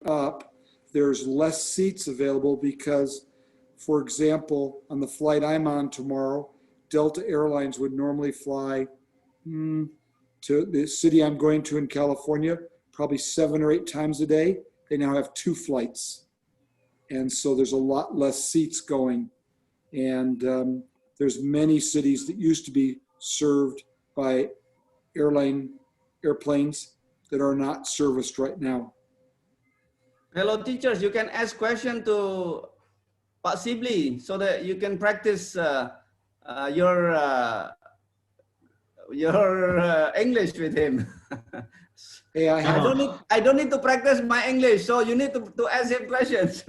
up, there's less seats available because, for example, on the flight I'm on tomorrow, Delta Airlines would normally fly to the city I'm going to in California probably 7 or 8 times a day. They now have 2 flights. And so there's a lot less seats going. And there's many cities that used to be served by airplanes that are not serviced right now. Hello, teachers. You can ask question to Pak Sibley so that you can practice your English with him. Hey, I don't need to practice my English, so you need to ask him questions.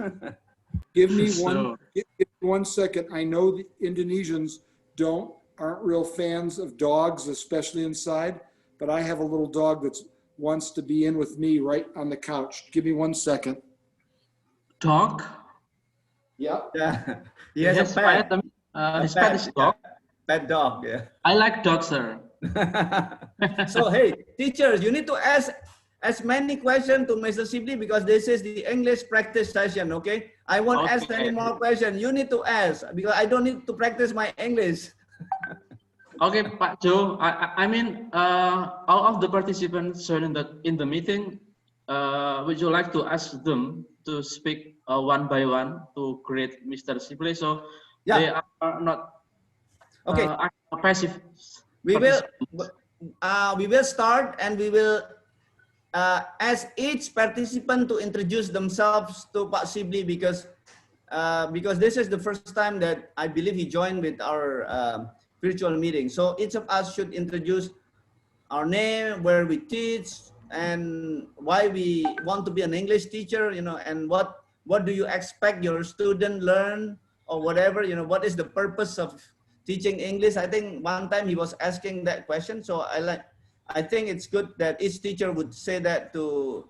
Give me one second. I know the Indonesians aren't real fans of dogs, especially inside, but I have a little dog that wants to be in with me right on the couch. Give me 1 second. Dog? Yeah. He has a pet. His pet is dog. Pet dog, yeah. I like dogs, sir. So, hey, teachers, you need to ask as many questions to Mr. Sibley because this is the English practice session, okay? I won't ask any more questions. You need to ask because I don't need to practice my English. Okay, Pak Joe. I mean, all of the participants joining in the meeting, would you like to ask them to speak one by one to greet Mr. Sibley? So yeah. They are not passive. We will start and we will ask each participant to introduce themselves to Pak Sibley because this is the first time that I believe he joined with our virtual meeting. So each of us should introduce our name, where we teach, and why we want to be an English teacher, you know, and what do you expect your student learn or whatever, you know, what is the purpose of teaching English. I think one time he was asking that question. So I think it's good that each teacher would say that to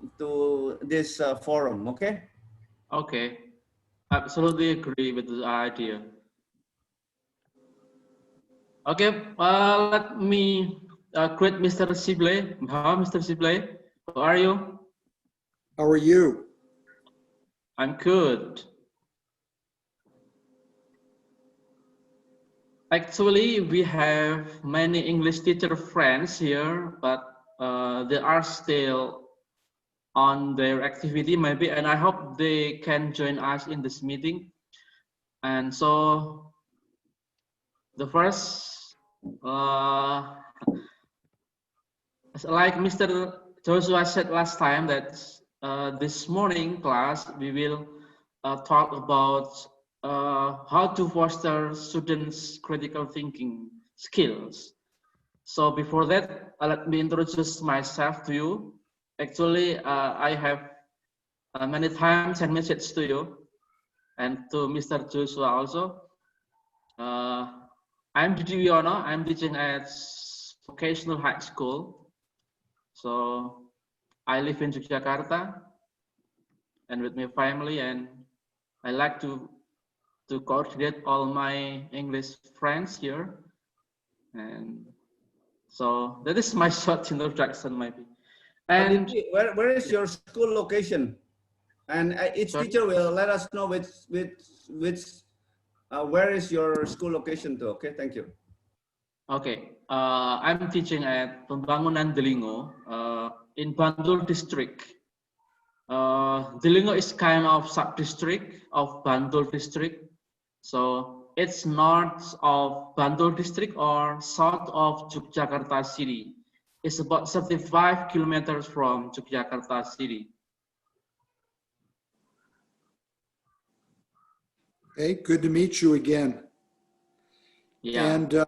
this forum, okay? Okay, absolutely agree with the idea. Okay, let me greet Mr. Sibley. How, Mr. Sibley? How are you? How are you? I'm good. Actually, we have many English teacher friends here, but they are still on their activity maybe, and I hope they can join us in this meeting. And so the first, like Mr. Joshua said last time, that this morning class we will talk about how to foster students' critical thinking skills. So before that, let me introduce myself to you. Actually, I have many times sent message to you and to Mr. Joshua also. I'm Didi Wiono. I'm teaching at Vocational High School. So I live in Jakarta and with my family, and I like to coordinate all my English friends here. And so that is my short introduction maybe. And where is your school location? And each teacher will let us know where is your school location to. Okay, thank you. Okay, I'm teaching at Pembangunan Delingo in Bantul district. Delingo is kind of sub-district of Bantul district. So it's north of Bantul district or south of Jakarta city. It's about 35 kilometers from Jakarta city. Hey, good to meet you again. Yeah. And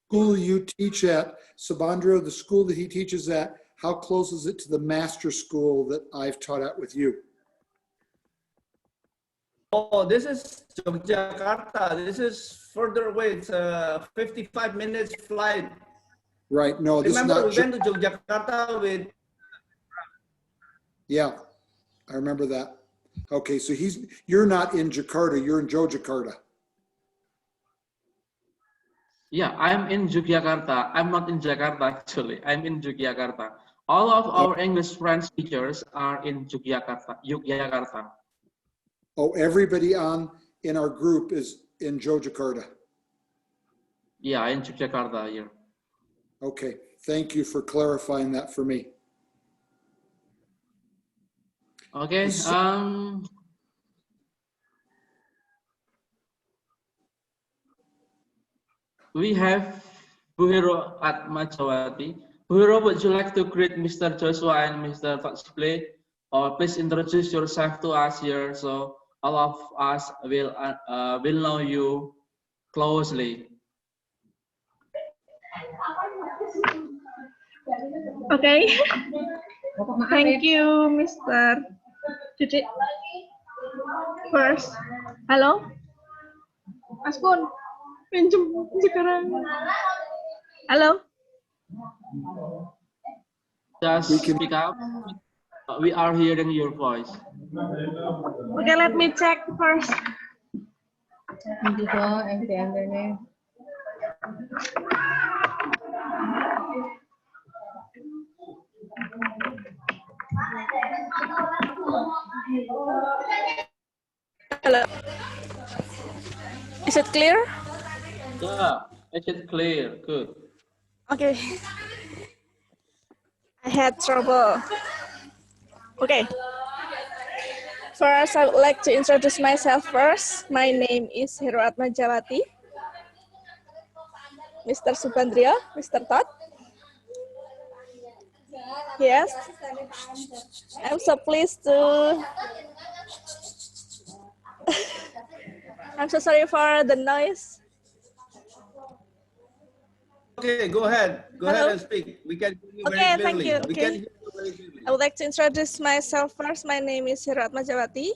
school you teach at, Subandriyo, the school that he teaches at, how close is it to the master school that I've taught at with you? Oh, this is Jakarta. This is further away. It's a 55 minutes flight. Right. No, this remember is not. We went to Jakarta with. Yeah, I remember that. Okay, so you're not in Jakarta. You're in Yogyakarta. Yeah, I'm in Yogyakarta. I'm not in Jakarta actually. I'm in Yogyakarta. All of our English French teachers are in Yogyakarta. Oh, everybody in our group is in Jakarta. Yeah, in Jakarta here. Okay, thank you for clarifying that for me. Okay. We have Bu Hero Atmajawati. Bu Hero, would you like to greet Mr. Joshua and Mr. Todd Sibley? Or please introduce yourself to us here, so all of us will know you closely. Okay. Thank you, Mr. Cuci. First, halo, Mas Kun, pinjem sekarang. Halo. Just speak up. We are hearing your voice. Okay, let me check first. Hello. Is it clear? Yeah, it's clear. Good. Okay. I had trouble. Okay. First, I would like to introduce myself first. My name is Hero Atmajawati. Mr. Subandriyo, Mr. Todd. Yes. I'm so pleased to... I'm so sorry for the noise. Okay, go ahead. Go Hello? ahead and speak. We can hear you Okay, very thank clearly. you. We Okay. can hear you very clearly. I would like to introduce myself first. My name is Hero Atmajawati.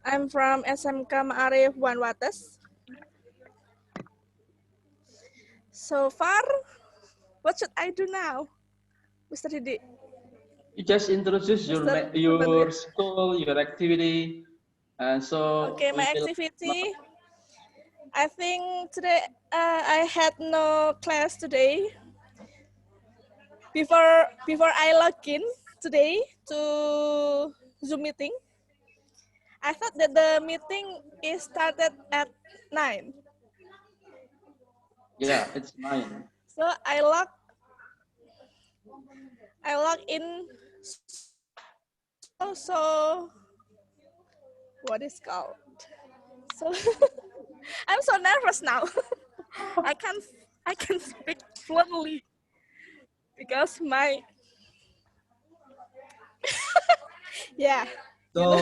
I'm from SMK Ma'arif Wates. So far, what should I do now, Mr. Didi? You just introduce your school, your activity, and so. Okay, my activity. I think today I had no class today. Before I log in today to Zoom meeting, I thought that the meeting is started at 9. Yeah, it's 9. So I log in. So what is called? So I'm so nervous now. I can speak fluently because my yeah. So,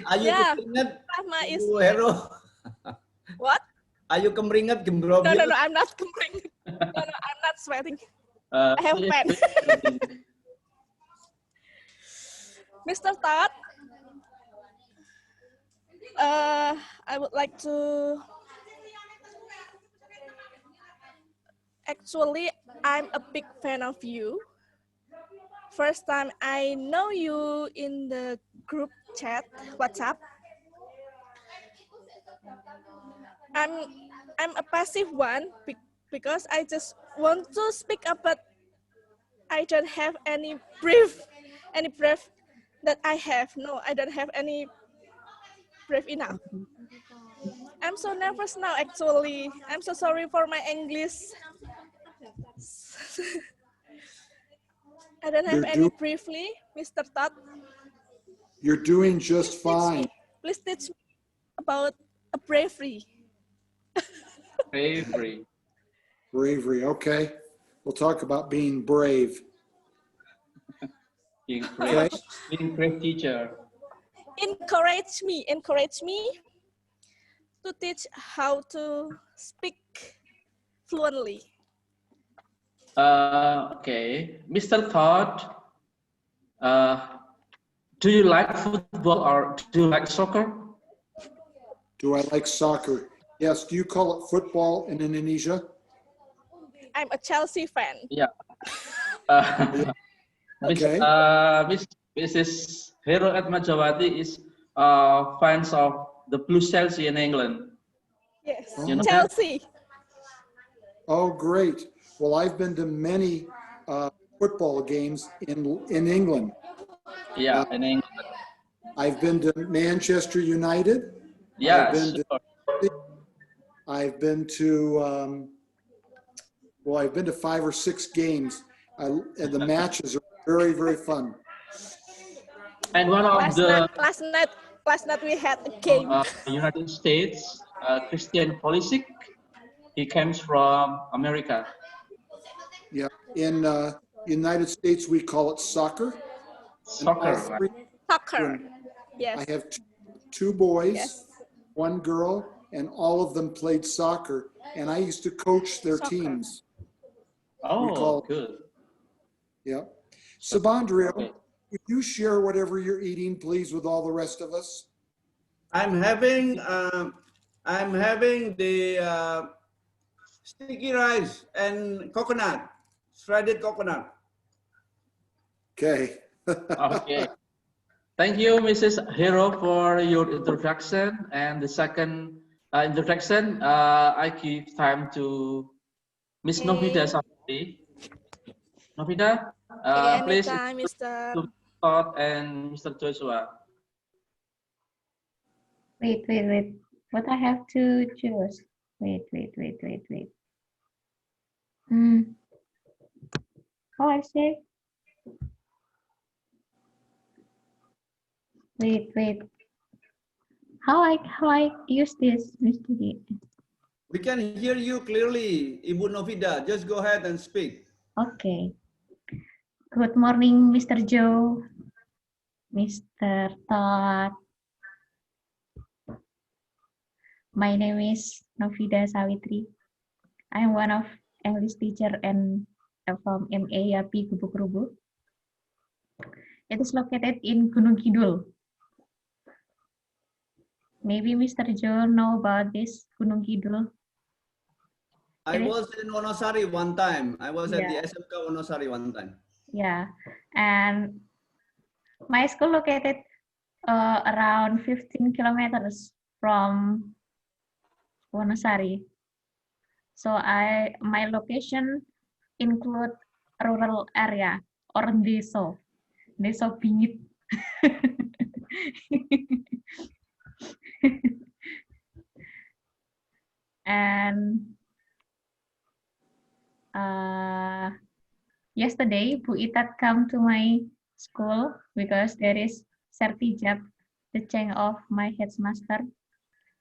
are you Yeah. kemeringat, Is Hero? what? Are you kemeringat, No, I'm not complaining. No, I'm not sweating. I have pen. Mr. Todd, I would like to... Actually, I'm a big fan of you. First time I know you in the group chat, WhatsApp. I'm a passive one because I just want to speak up, but I don't have any brief that I have. No, I don't have any brief enough. I'm so nervous now, actually. I'm so sorry for my English. I don't have any briefly, Mr. Todd. You're doing just fine. Please teach me about a bravery. Bravery. Bravery, okay. We'll talk about being brave. Being brave. Okay. Being brave teacher. Encourage me to teach how to speak fluently. Okay, Mr. Todd, do you like football or do you like soccer? Do I like soccer? Yes. Do you call it football in Indonesia? I'm a Chelsea fan. Yeah. Okay. Mrs. Hero Atmajawati is fans of the Blue Chelsea in England. Yes, you know Chelsea. Oh, great. Well, I've been to many football games in England. Yeah, in England. I've been to Manchester United. Yeah, I've been to well, I've been to 5 or 6 games, and the matches are very, very fun. And one of Last night we had a game. United States, Christian Pulisic, he comes from America. Yeah, in United States we call it soccer. Soccer. Soccer. Yes. I have two boys, Yes. 1 girl, and all of them played soccer. And I used to coach their teams. Oh, good. Yeah. Subandriyo, Okay. would you share whatever you're eating, please, with all the rest of us? I'm having the sticky rice and coconut, shredded coconut. Okay. Okay. Thank you, Mrs. Hero, for your introduction. And the second introduction, I give time to Miss Novida Sapti. Novida, please Anytime, Mr. to Todd and Mr. Joshua. Wait. What I have to choose? Wait. How I say? Wait. How I use this, Mr. D? We can hear you clearly, Ibu Novida. Just go ahead and speak. Okay. Good morning, Mr. Joe, Mr. Todd. My name is Novida Sawitri. I am one of English teacher and from MA Gubuk Rubu. It is located in Gunung Kidul. Maybe Mr. Joe know about this Gunung Kidul. I was in Wonosari one time. I was at Yeah. the SMK Wonosari one time. Yeah, and my school located around 15 kilometers from Wonosari. So my location include rural area or deso bingit. And yesterday, Bu Itat come to my school because there is sertijab, the change of my headmaster.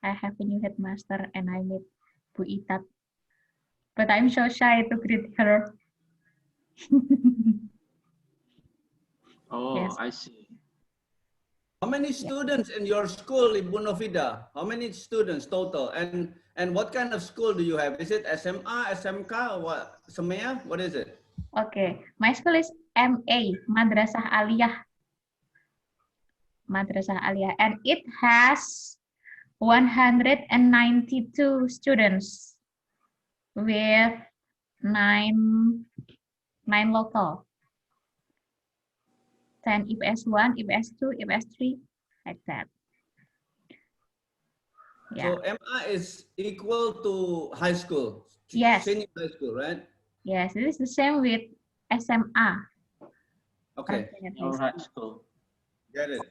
I have a new headmaster and I meet Bu Itat. But I'm so shy to greet her. Oh, Yes. I see. How many students in your school, Ibu Novida? How many students total? And what kind of school do you have? Is it SMA, SMK, or what? Semea? What is it? Okay, my school is MA, Madrasah Aliyah. Madrasah Aliyah, and it has 192 students with nine local. 10 IPS 1, IPS 2, IPS 3, like that. Yeah. So MA is equal to high school. Yes. Senior high school, right? Yes, it is the same with SMA. Okay. All right, school. Get it.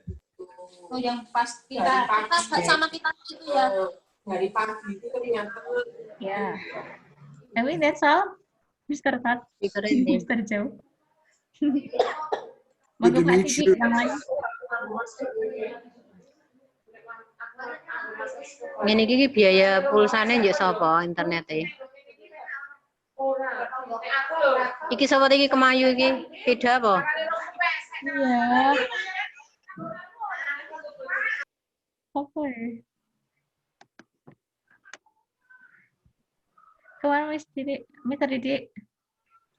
Oh, yang pas kita sama kita itu ya dari pagi itu ternyata. Yeah. I think that's all, Mr. Todd, Mr. Joe. Good to meet you. Yang lain. Ini iki biaya pulsane njuk sapa internete? Iki sapa iki Kemayu iki? Beda apa? Iya. Apa ya? Come on, Mr. Didi.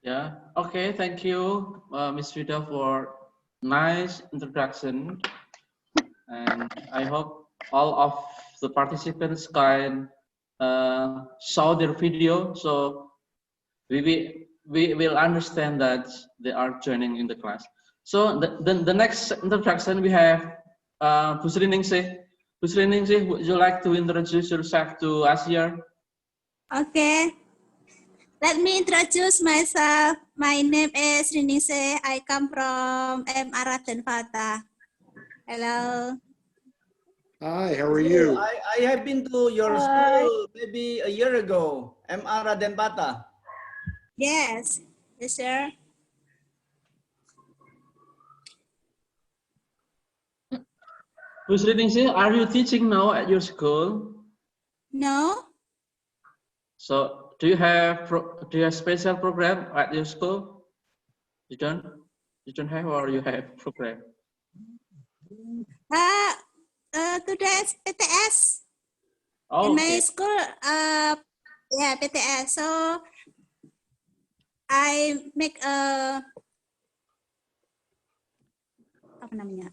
Yeah. Okay. Thank you, Miss Vida, for nice introduction. And I hope all of the participants can show their video, so we will understand that they are joining in the class. So the next introduction we have Bu Sri Ningsih. Bu Sri Ningsih, would you like to introduce yourself to us here? Okay. Let me introduce myself. My name is Rinise. I come from MA Raden Fata. Hello. Hi, how are you? I have been to your school maybe a year ago, MA Raden Fata. Yes. Yes, sir. Who's reading? Are you teaching now at your school? No. So do you have special program at your school? You don't have, or you have program? Today's PTS. Oh, In my okay. school, yeah, PTS. So I make a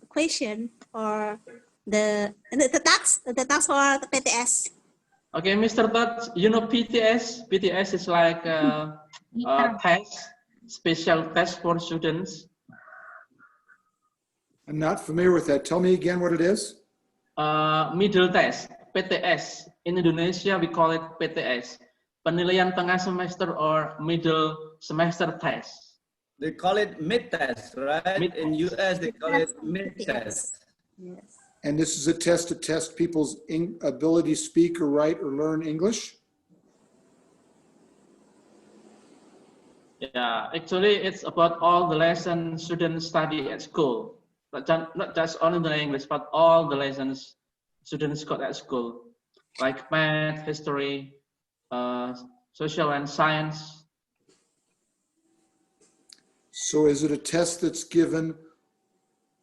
question for the tax for the PTS. Okay, Mr. Todd, you know PTS? PTS is like a test, special test for students. I'm not familiar with that. Tell me again what it is. Middle test, PTS. In Indonesia, we call it PTS. Penilaian tengah semester or middle semester test. They call it mid test, right? Mid In US, they call it mid test. Yes. And this is a test to test people's ability to speak or write or learn English? Yeah, actually, it's about all the lessons students study at school. Not just only the English, but all the lessons students got at school, like math, history, social and science. So is it a test that's given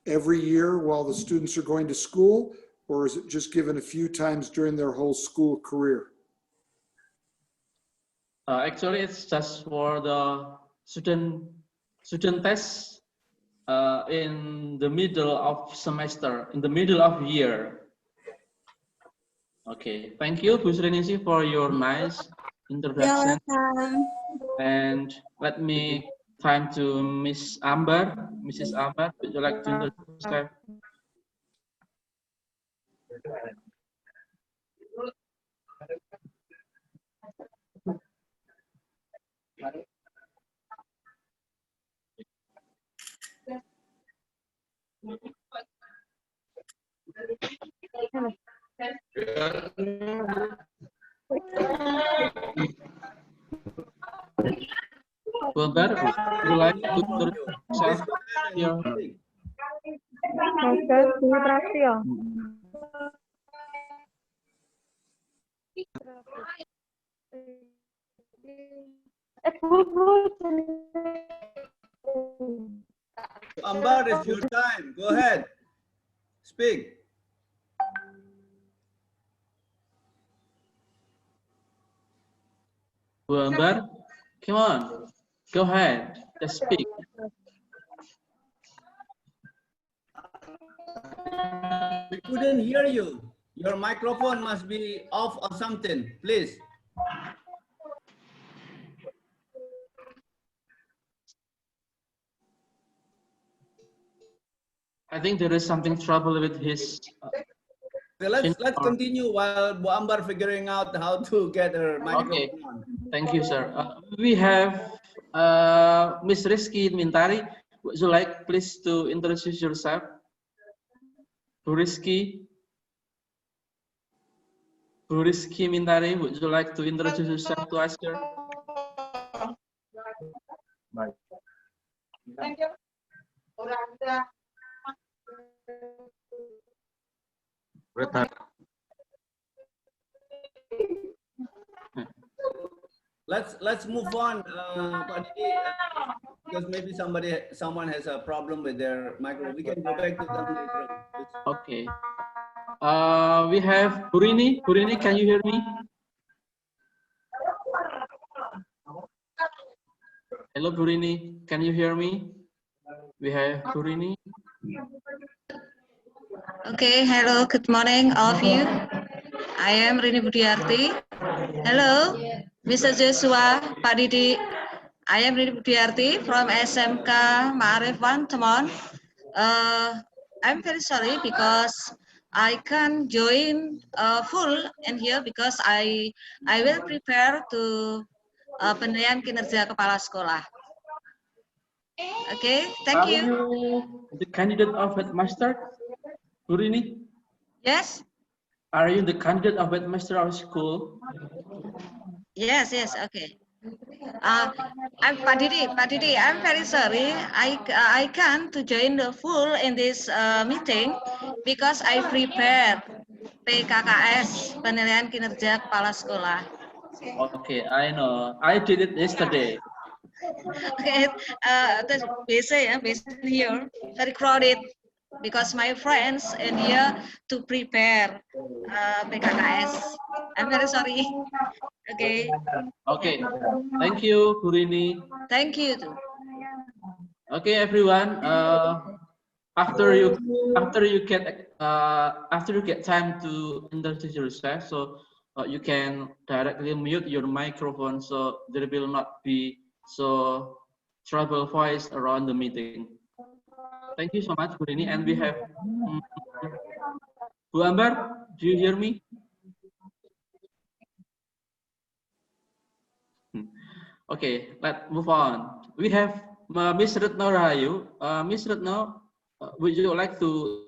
every year while the students are going to school, or is it just given a few times during their whole school career? Actually, it's just for the student tests in the middle of semester, in the middle of year. Okay, thank you, Bu Srinisi, for your nice introduction. You're welcome. And let me time to Miss Amber. Mrs. Amber, would you like to introduce yourself? Bu Amber, would you like to introduce yourself here? Ambar, it's your time. Go ahead. Speak. Bu Amber, come on, go ahead, just speak. We couldn't hear you. Your microphone must be off or something, please. I think there is something trouble with his. So let's continue while Bu Ambar figuring out how to get her microphone Okay, on. thank you, sir. We have Miss Rizky Mintari. Would you like please to introduce yourself? Bu Rizky Mintari, would you like to introduce yourself to us, sir? Thank you. Let's move on, Pak Didi, because maybe someone has a problem with their microphone. We can go back to them later. Okay. We have Burini. Burini, can you hear me? Hello, Burini. Can you hear me? We have Burini. Okay, hello, good morning, all of you. I am Rini Budiarti. Hello, Mr. Joshua, Pak Didi. I am Rini Budiarti from SMK Ma'arif 1, Temon. I'm very sorry because I can't join full in here because I will prepare to penilaian kinerja kepala sekolah. Okay, thank Are you. you the candidate of headmaster, Gurini? Yes, Are you the candidate of headmaster of school? yes, okay. I'm Pak Didi, I'm very sorry. I can't to join the full in this meeting because I prepare PKKS, penilaian kinerja kepala sekolah. Okay, I know. I did it yesterday. Okay, that's busy here, very crowded because my friends in here to prepare PKKS. I'm very sorry. Okay, Okay, thank you, Gurini. thank you. Okay, everyone. After you get time to introduce yourself, so you can directly mute your microphone, so there will not be so trouble voice around the meeting. Thank you so much, Gurini. And we have Bu Ambar. Do you hear me? Okay, let's move on. We have Miss Retno Rahayu. Miss Retno, would you like to?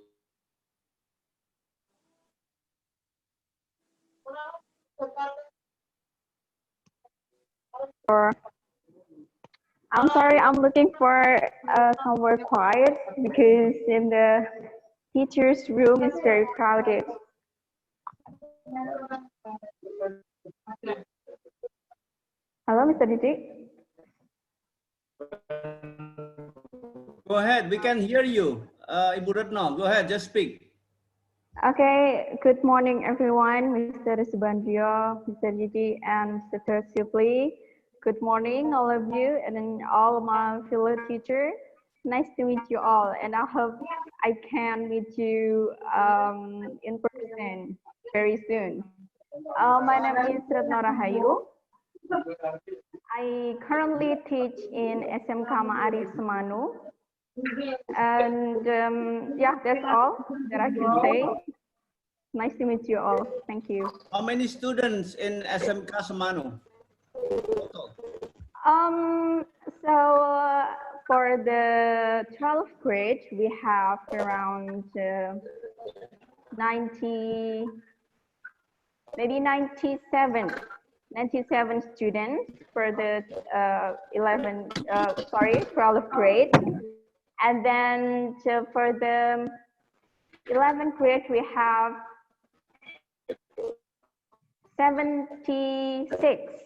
I'm sorry, I'm looking for somewhere quiet because in the teacher's room is very crowded. Hello, Mr. Didi. Go ahead, we can hear you. Ibu Retno, go ahead, just speak. Okay, good morning, everyone. Mr. Subandriyo, Mr. Didi, and Mr. Todd Sibley. Good morning, all of you, and then all of my fellow teachers. Nice to meet you all, and I hope I can meet you in person very soon. My name is Retno Rahayu. I currently teach in SMK Ma'arif Semanu. And yeah, that's all that I can say. Nice to meet you all. Thank you. How many students in SMK Semanu? So for the 12th grade, we have around 97 students for the 12th grade. And then for the 11th grade, we have 76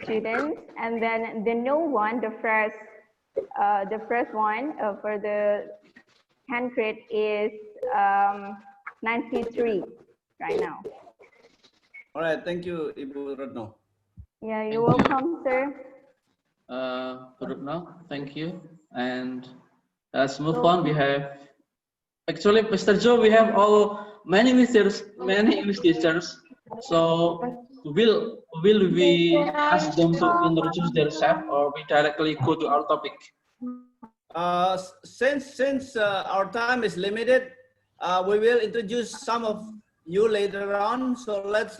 students, and then the new one, the first one for the 10th grade is 93 right now. All right, thank you, Ibu Retno. Yeah, you're welcome, sir. Retno, thank you. And let's move on. We have actually, Mr. Joe, we have many English teachers. So will we ask them to introduce themselves, or we directly go to our topic? Since our time is limited, we will introduce some of you later on. So let's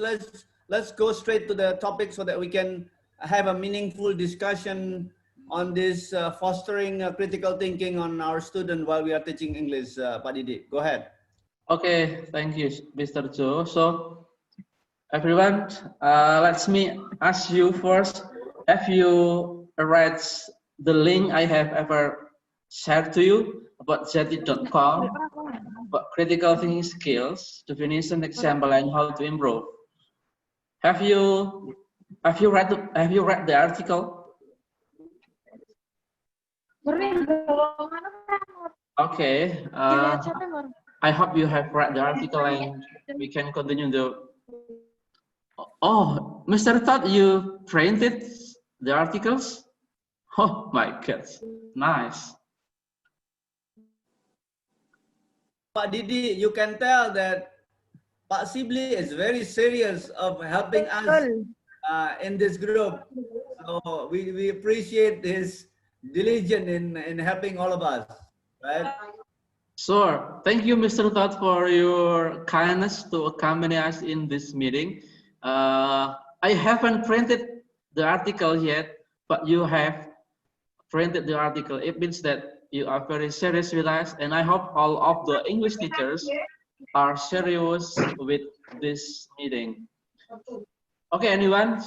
go straight to the topic so that we can have a meaningful discussion on this fostering critical thinking on our student while we are teaching English. Pak Didi, go ahead. Okay, thank you, Mr. Joe. So everyone, let me ask you first, have you read the link I have ever shared to you about jati.com, about critical thinking skills, definition, example, and how to improve? Have you read the article? Okay. I hope you have read the article and we can continue the. Oh, Mr. Todd, you printed the articles? Oh my God, nice. Pak Didi, you can tell that Pak Sibley is very serious of helping us in this group. So we appreciate his diligence in helping all of us, right? Sure. Thank you, Mr. Todd, for your kindness to accompany us in this meeting. I haven't printed the article yet, but you have printed the article. It means that you are very serious with us, and I hope all of the English teachers are serious with this meeting. Okay, anyone?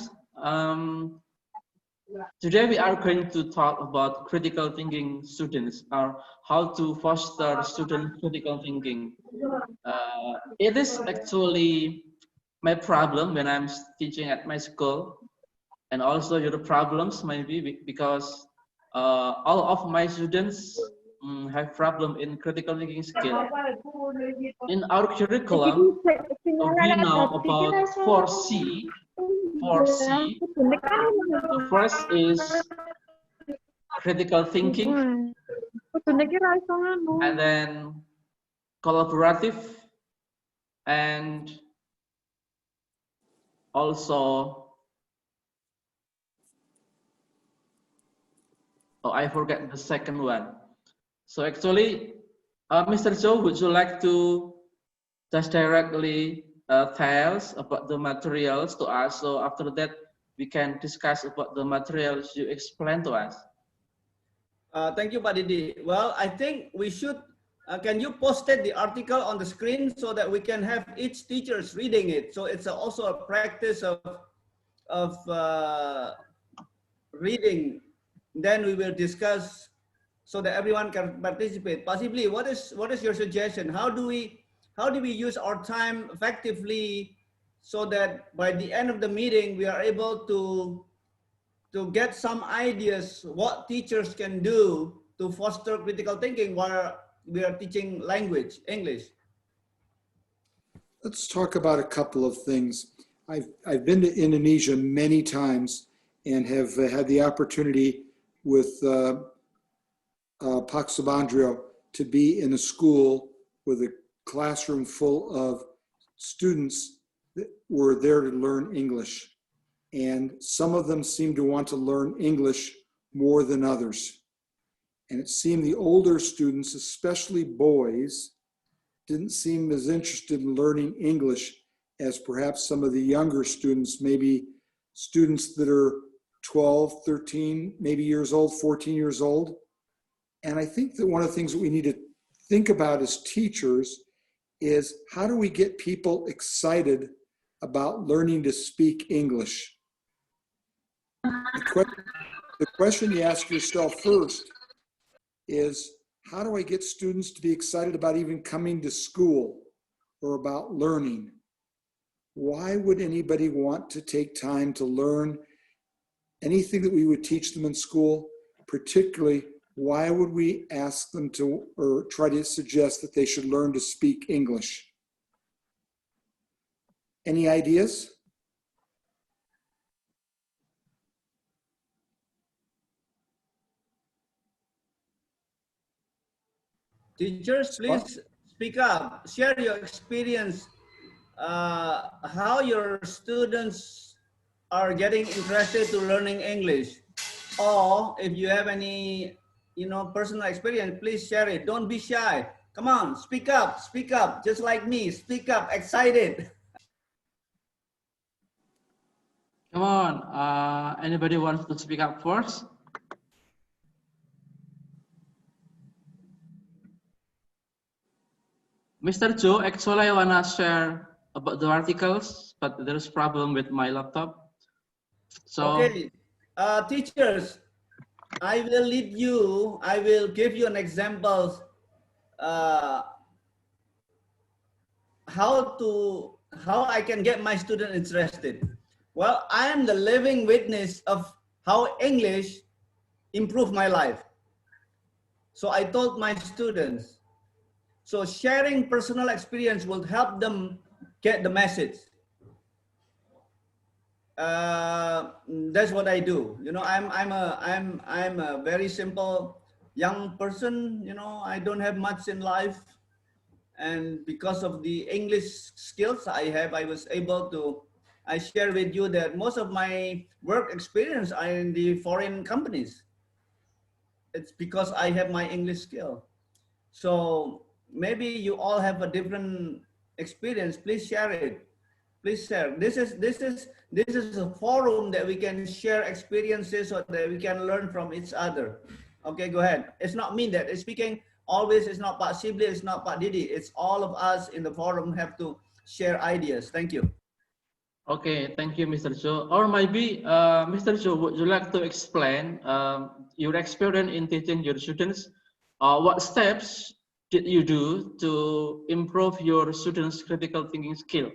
Today we are going to talk about critical thinking students, or how to foster student critical thinking. It is actually my problem when I'm teaching at my school, and also your problems maybe because all of my students have problem in critical thinking skill. In our curriculum, we know about 4C. 4C. The first is critical thinking, and then collaborative, and also, oh, I forget the second one. So actually, Mr. Zhou, would you like to just directly tell us about the materials to us? So after that, we can discuss about the materials you explain to us. Thank you, Pak Didi. Well, I think we should, can you post the article on the screen so that we can have each teachers reading it? So it's also a practice of reading. Then we will discuss so that everyone can participate. Possibly, what is your suggestion? How do we use our time effectively so that by the end of the meeting we are able to get some ideas what teachers can do to foster critical thinking while we are teaching language, English? Let's talk about a couple of things. I've been to Indonesia many times and have had the opportunity with Pak Subandriyo to be in a school with a classroom full of students that were there to learn English. And some of them seemed to want to learn English more than others. And it seemed the older students, especially boys, didn't seem as interested in learning English as perhaps some of the younger students, maybe students that are 12, 13, maybe years old, 14 years old. And I think that one of the things that we need to think about as teachers is how do we get people excited about learning to speak English? The question you ask yourself first is, how do I get students to be excited about even coming to school or about learning? Why would anybody want to take time to learn anything that we would teach them in school? Particularly, why would we ask them to or try to suggest that they should learn to speak English? Any ideas? Teachers, please speak up, share your experience, how your students are getting interested to learning English. Or if you have any, personal experience, please share it. Don't be shy. Come on, speak up, just like me, speak up, excited. Come on, anybody wants to speak up first? Mr. Joe, actually I wanna share about the articles, but there's a problem with my laptop. So okay, teachers, I will lead you. I will give you an example how I can get my student interested. Well, I am the living witness of how English improved my life. So I told my students, so sharing personal experience will help them get the message. That's what I do. I'm a very simple young person. I don't have much in life, and because of the English skills I have, I was able to. I share with you that most of my work experience are in the foreign companies. It's because I have my English skill. So maybe you all have a different experience. Please share it. Please share. This is a forum that we can share experiences so that we can learn from each other. Okay, go ahead. It's not me that is speaking. Always, it's not Pak Sibley, it's not Pak Didi. It's all of us in the forum have to share ideas. Thank you. Okay, thank you, Mr. Joe. Or maybe, Mr. Joe, would you like to explain your experience in teaching your students? What steps did you do to improve your students' critical thinking skill?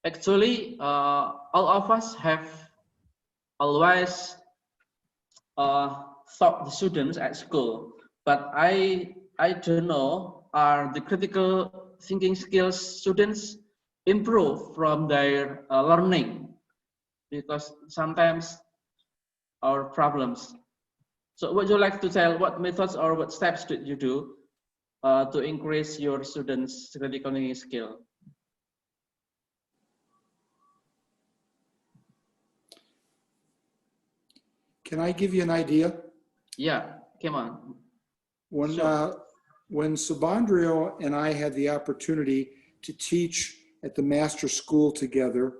Actually, all of us have always taught the students at school, but I don't know, are the critical thinking skills students improve from their learning? Because sometimes our problems. So would you like to tell what methods or what steps did you do to increase your students' critical thinking skill? Can I give you an idea? Yeah, come on. When, Sure. when Subandriyo and I had the opportunity to teach at the master school together,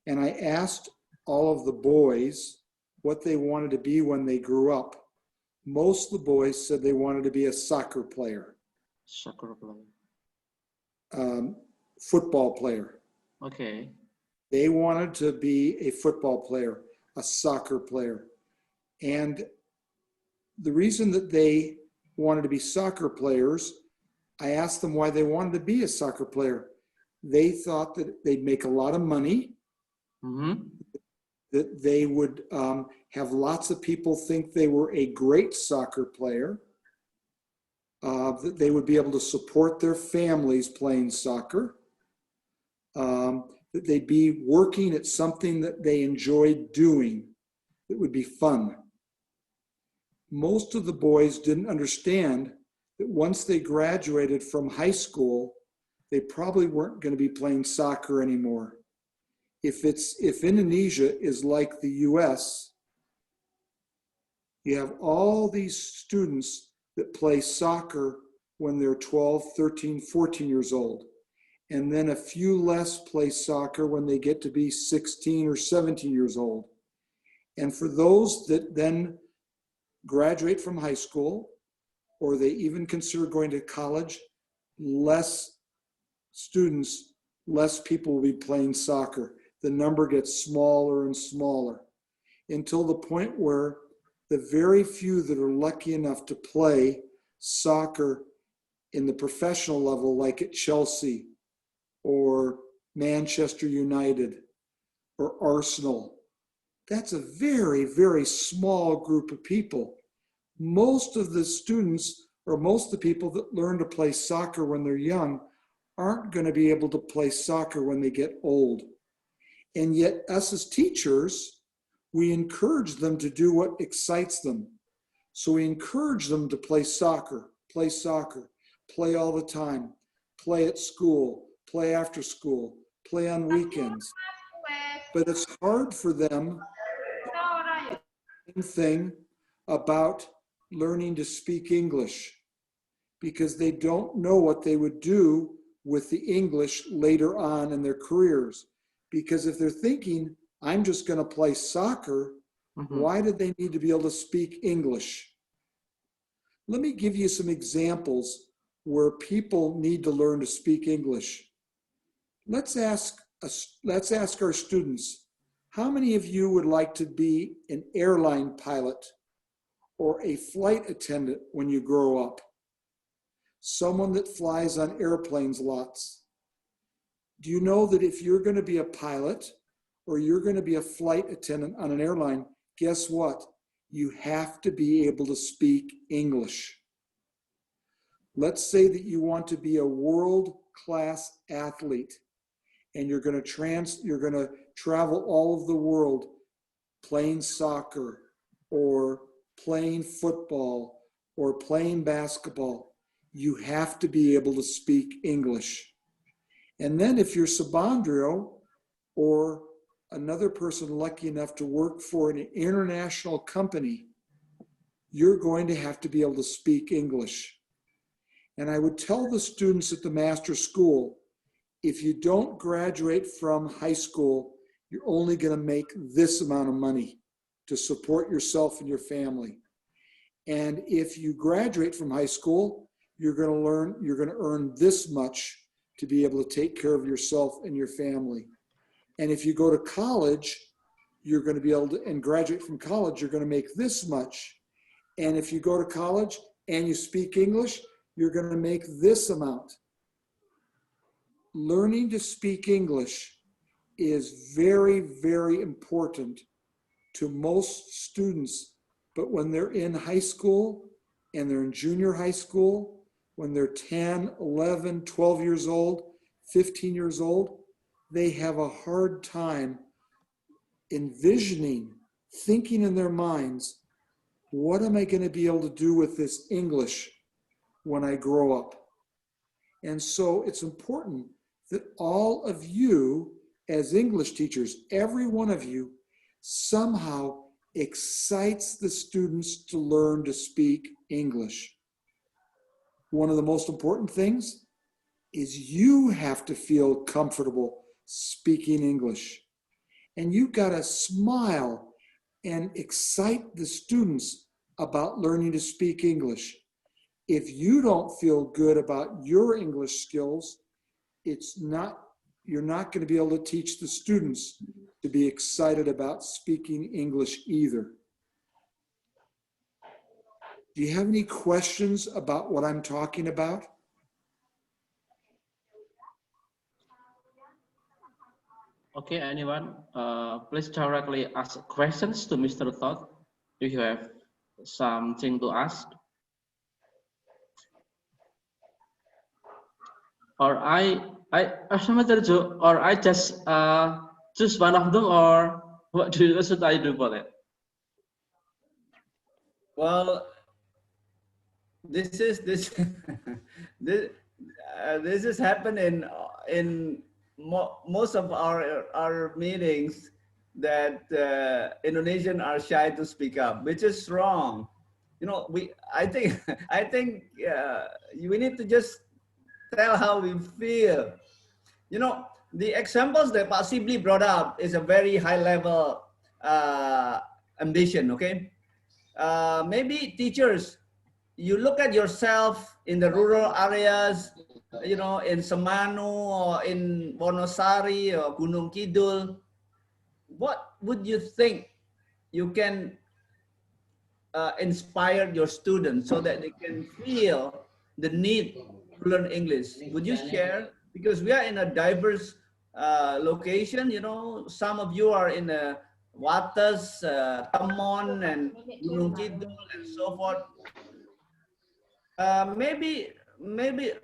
and I asked all of the boys what they wanted to be when they grew up, most of the boys said they wanted to be a soccer player. Soccer player. Football player. Okay. They wanted to be a football player, a soccer player. And the reason that they wanted to be soccer players, I asked them why they wanted to be a soccer player. They thought that they'd make a lot of money, that they would have lots of people think they were a great soccer player, that they would be able to support their families playing soccer, that they'd be working at something that they enjoyed doing that would be fun. Most of the boys didn't understand that once they graduated from high school, they probably weren't going to be playing soccer anymore. If Indonesia is like the US, you have all these students that play soccer when they're 12, 13, 14 years old. And then a few less play soccer when they get to be 16 or 17 years old. And for those that then graduate from high school, or they even consider going to college, less students, less people will be playing soccer. The number gets smaller and smaller until the point where the very few that are lucky enough to play soccer in the professional level, like at Chelsea or Manchester United or Arsenal, that's a very, very small group of people. Most of the students or most of the people that learn to play soccer when they're young aren't going to be able to play soccer when they get old. And yet us as teachers, we encourage them to do what excites them. So we encourage them to play soccer, play all the time, play at school, play after school, play on weekends. But it's hard for them thing about learning to speak English because they don't know what they would do with the English later on in their careers. Because if they're thinking, I'm just going to play soccer, why do they need to be able to speak English? Let me give you some examples where people need to learn to speak English. Let's ask our students, how many of you would like to be an airline pilot or a flight attendant when you grow up? Someone that flies on airplanes lots. Do you know that if you're going to be a pilot or you're going to be a flight attendant on an airline, guess what? You have to be able to speak English. Let's say that you want to be a world-class athlete and you're going to travel all of the world playing soccer or playing football or playing basketball. You have to be able to speak English. And then if you're Subandriyo or another person lucky enough to work for an international company, you're going to have to be able to speak English. And I would tell the students at the master school, if you don't graduate from high school, you're only going to make this amount of money to support yourself and your family. And if you graduate from high school, you're going to earn this much to be able to take care of yourself and your family. And if you go to college, you're going to be able to, and graduate from college, you're going to make this much. And if you go to college and you speak English, you're going to make this amount. Learning to speak English is very, very important to most students. But when they're in high school and they're in junior high school, when they're 10, 11, 12 years old, 15 years old, they have a hard time envisioning, thinking in their minds, what am I going to be able to do with this English when I grow up? And so it's important that all of you as English teachers, every one of you, somehow excites the students to learn to speak English. One of the most important things is you have to feel comfortable speaking English. And you've got to smile and excite the students about learning to speak English. If you don't feel good about your English skills, you're not going to be able to teach the students to be excited about speaking English either. Do you have any questions about what I'm talking about? Okay, anyone, please directly ask questions to Mr. Todd if you have something to ask. Or I just choose one of them, or what should I do for that? Well, this is happened in most of our meetings, that Indonesian are shy to speak up, which is wrong. You know, I think we need to just tell how we feel. You know, the examples that Pak Sibley brought up is a very high level ambition. Okay, maybe teachers, you look at yourself in the rural areas, you know, in Semanu or in Wonosari or Gunung Kidul. What would you think you can inspire your students so that they can feel the need to learn English? Would you share? Because we are in a diverse location, you know, some of you are in Watas, Tamon, and Gunung Kidul, and so forth. Maybe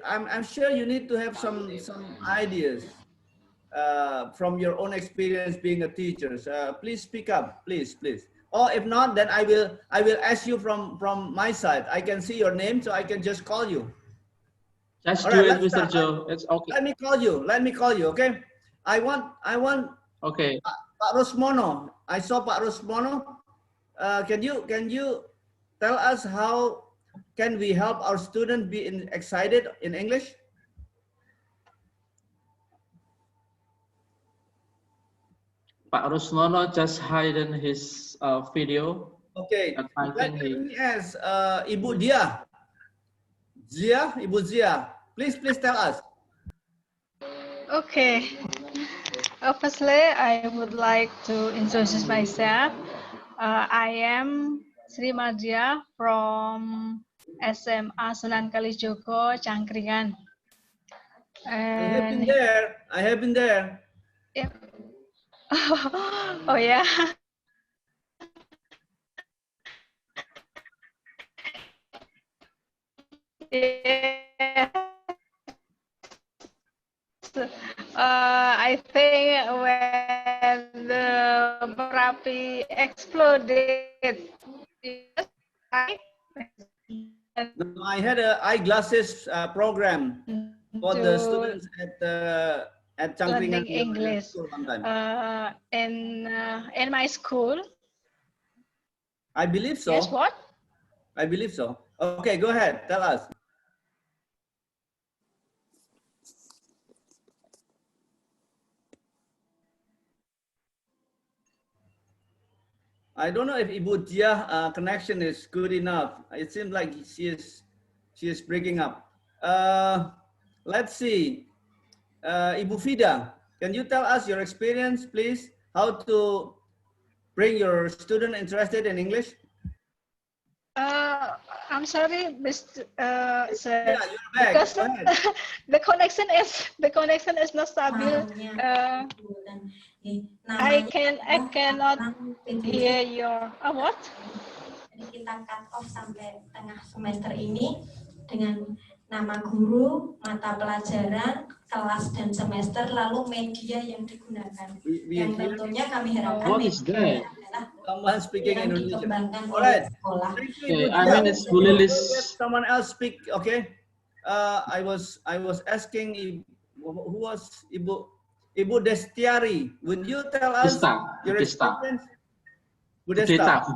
I'm sure you need to have some ideas from your own experience being a teacher. Please speak up, please. Or if not, then I will ask you from my side. I can see your name, so I can just call you. Just All do right, it, Mr. Joe. It's okay. Let me call you. Okay. I want. Okay. Pak Rosmono. I saw Pak Rosmono. Can you tell us how can we help our students be excited in English? Pak Rosmono just hidden his video. Okay. Let me ask Ibu Dia. Ibu Zia, please tell us. Okay. Firstly, I would like to introduce myself. I am Sri Madya from SMA Sunan Kalijogo, Cangkringan. And I have been there. Yep. Oh yeah. Yeah. I think when the Merapi exploded, I had an eyeglasses program for the students at Cangkringan English. In my school. I believe so. Yes, what? I believe so. Okay, go ahead. Tell us. I don't know if Ibu Dia connection is good enough. It seems like she is breaking up. Let's see. Ibu Fida, can you tell us your experience, please? How to bring your student interested in English? I'm sorry, Mr. Sir, Yeah, you're back. because Go ahead. the connection is not stable. I cannot hear your what? Jadi kita cut off sampai tengah semester ini dengan nama guru, mata pelajaran, kelas dan semester, lalu media yang digunakan. Yang tentunya kami harapkan media Someone speaking yang Indonesian. dikembangkan All oleh right. sekolah. Okay, I mean it's Bulilis. Someone else speak. Okay. I was asking who was Ibu Destiari. Would you tell us your experience? Data.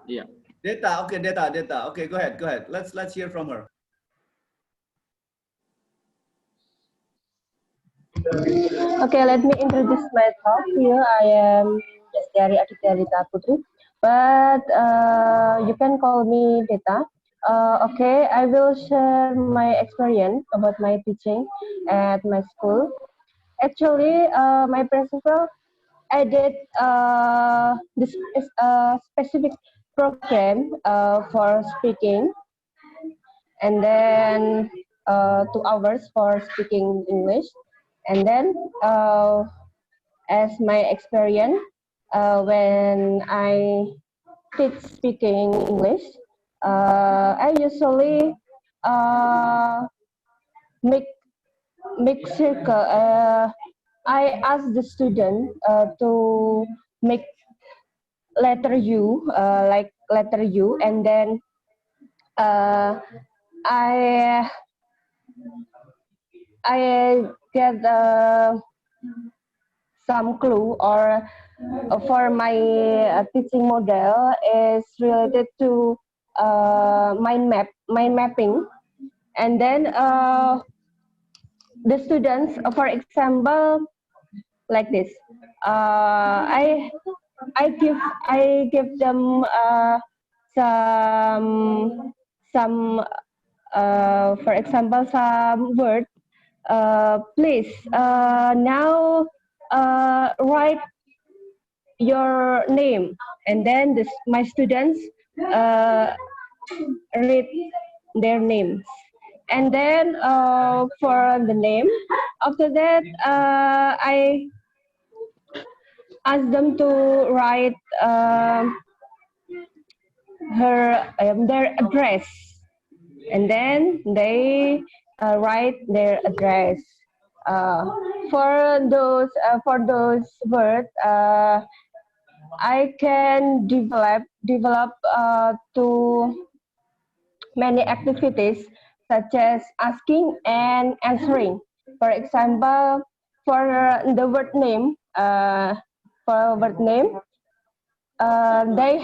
Yeah. Data. Okay, data. Okay, go ahead. Let's hear from her. Okay, let me introduce myself here. I am Destiari Aditya Putri, but you can call me Deta. Okay, I will share my experience about my teaching at my school. Actually, my principal added this specific program for speaking, and then 2 hours for speaking English, and then as my experience when I teach speaking English, I usually make circle. I ask the student to make letter U, like letter U, and then I get some clue, or for my teaching model is related to mind mapping, and then the students, for example, like this. I give them some for example some word. Please now write your name, and then my students read their names, and then for the name, after that I ask them to write their address, and then they write their address. For those words, I can develop to many activities such as asking and answering. For example, for the word name, they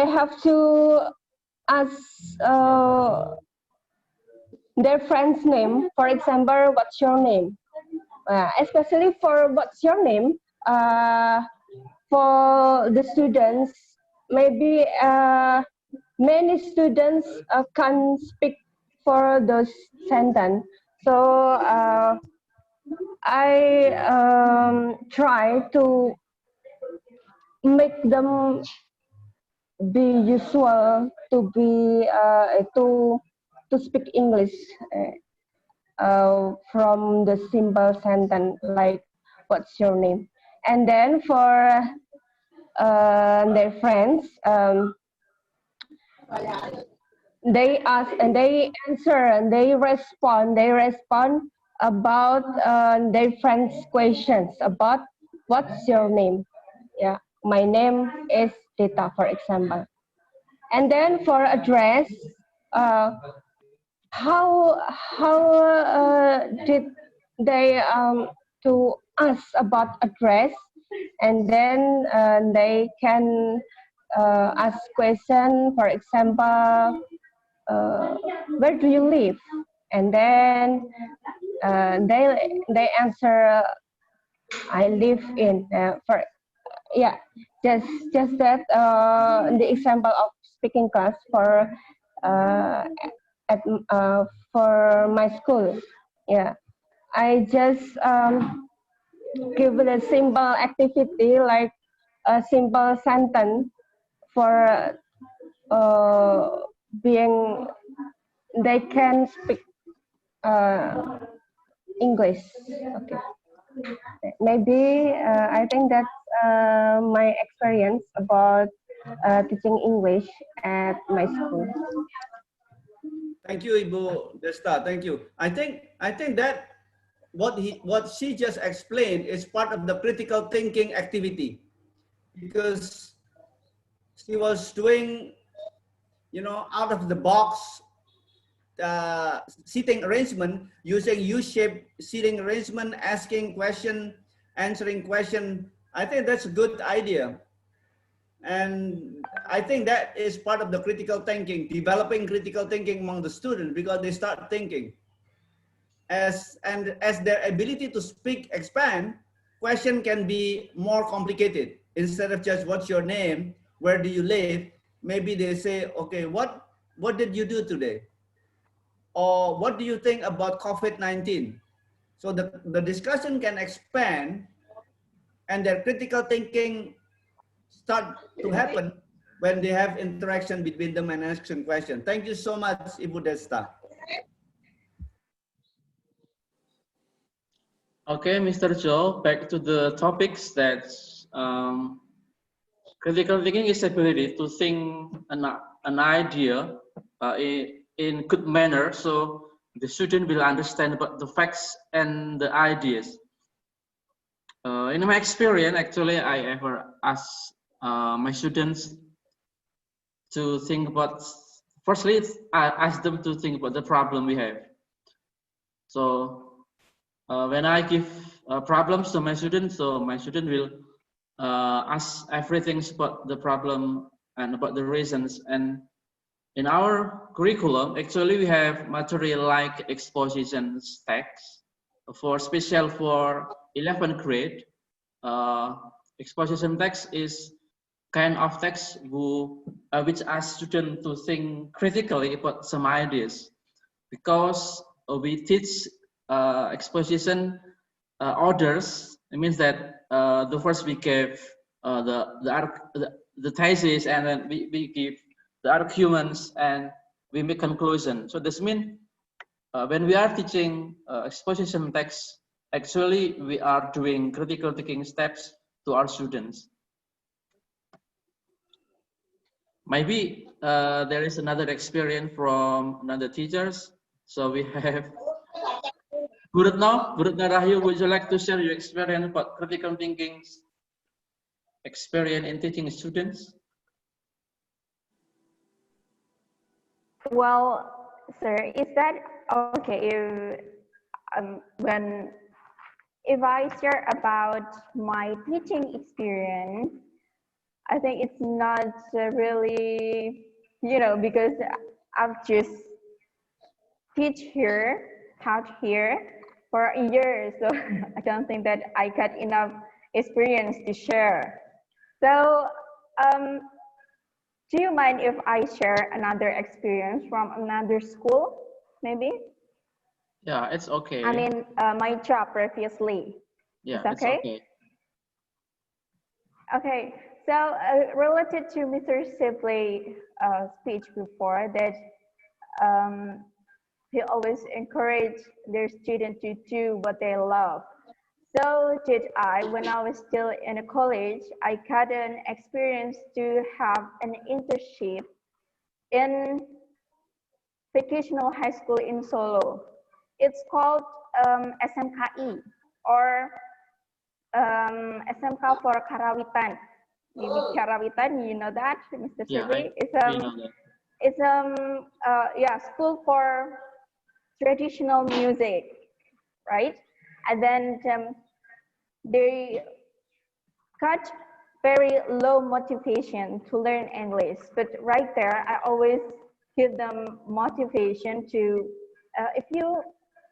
have to ask their friend's name. For example, what's your name? Especially for what's your name, for the students, maybe many students can speak for those sentence. So I try to make them be usual to be to speak English from the simple sentence like what's your name, and then for their friends, they ask and they answer and they respond about their friends' questions about what's your name. Yeah, my name is Deta, for example. And then for address, how did they to ask about address, and then they can ask question, for example, where do you live, and then they answer I live in for yeah, just that the example of speaking class for at for my school. Yeah, I just give it a simple activity like a simple sentence for being they can speak English. Okay. Maybe I think that's my experience about teaching English at my school. Thank you, Ibu Desta. Thank you. I think that what she just explained is part of the critical thinking activity, because she was doing, you know, out of the box seating arrangement using U-shaped seating arrangement, asking question, answering question. I think that's a good idea. And I think that is part of the critical thinking, developing critical thinking among the students, because they start thinking. As their ability to speak expand, question can be more complicated. Instead of just what's your name, where do you live, maybe they say, okay, what did you do today? Or what do you think about COVID-19? So the discussion can expand and their critical thinking start to happen when they have interaction between them and asking questions. Thank you so much, Ibu Desta. Okay, Mr. Joe, back to the topics that critical thinking is ability to think an idea in good manner, so the student will understand about the facts and the ideas. In my experience, actually, I ever ask my students to think about, firstly, I ask them to think about the problem we have. So when I give problems to my students, so my student will ask everything about the problem and about the reasons. And in our curriculum, actually, we have material like exposition text for special for 11th grade. Exposition text is kind of text which asks students to think critically about some ideas, because we teach exposition orders. It means that the first we give the thesis, and then we give the arguments, and we make conclusion. So this means when we are teaching exposition text, actually we are doing critical thinking steps to our students. Maybe there is another experience from another teachers. So we have Gurutno Rahyu, would you like to share your experience about critical thinking experience in teaching students? Well, sir, is that okay if I share about my teaching experience? I think it's not really, you know, because I've just taught here for a year, so I don't think that I got enough experience to share. So, do you mind if I share another experience from another school, maybe? Yeah, it's okay. I mean, my job previously. Yeah, it's okay? It's okay. Okay, so related to Mr. Sibley speech before, that he always encouraged their students to do what they love. So did I. When I was still in a college, I got an experience to have an internship in Vocational High School in Solo. It's called SMKI, or SMK for Karawitan. Maybe Karawitan, you know that, Mr. Sibley? It's school for traditional music, right? And then they got very low motivation to learn English, but right there, I always give them motivation to, if you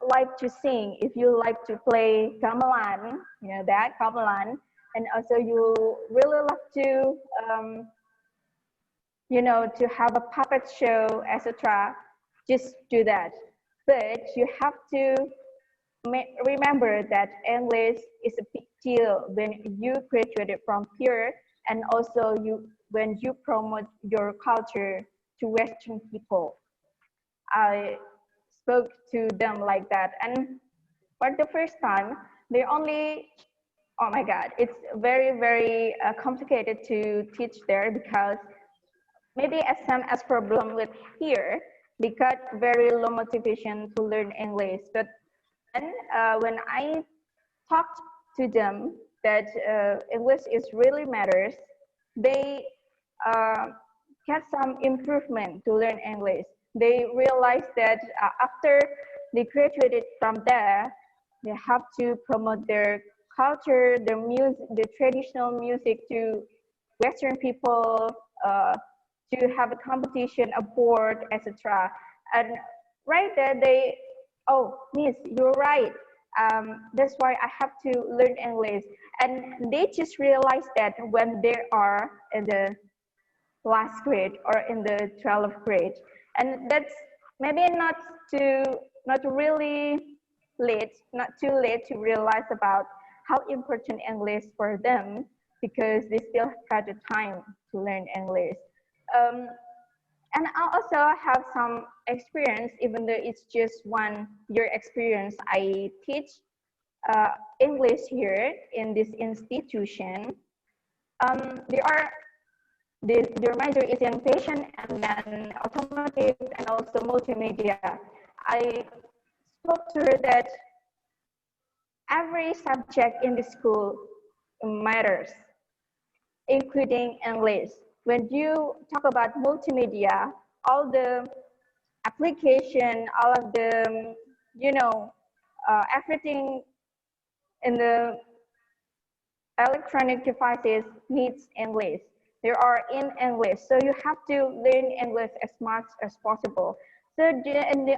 like to sing, if you like to play gamelan, you know that, gamelan, and also you really love to, you know, to have a puppet show, etc., just do that. But you have to remember that English is a big deal when you graduated from here, and also when you promote your culture to Western people. I spoke to them like that, and for the first time, they only, oh my God, it's very, very complicated to teach there, because maybe SMS problem with here, they got very low motivation to learn English. But then when I talked to them that English is really matters, they get some improvement to learn English. They realized that after they graduated from there, they have to promote their culture, their music, the traditional music to Western people, to have a competition abroad, etc. And right there, they, oh, Miss, you're right. That's why I have to learn English. And they just realized that when they are in the last grade or in the 12th grade. And that's maybe not really late, not too late to realize about how important English for them, because they still got the time to learn English. And I also have some experience, even though it's just 1 year experience. I teach English here in this institution. Their major is in fashion and then automotive and also multimedia. I spoke to her that every subject in the school matters, including English. When you talk about multimedia, all the application, all of the, you know, everything in the electronic devices needs English. They are in English, so you have to learn English as much as possible. So in the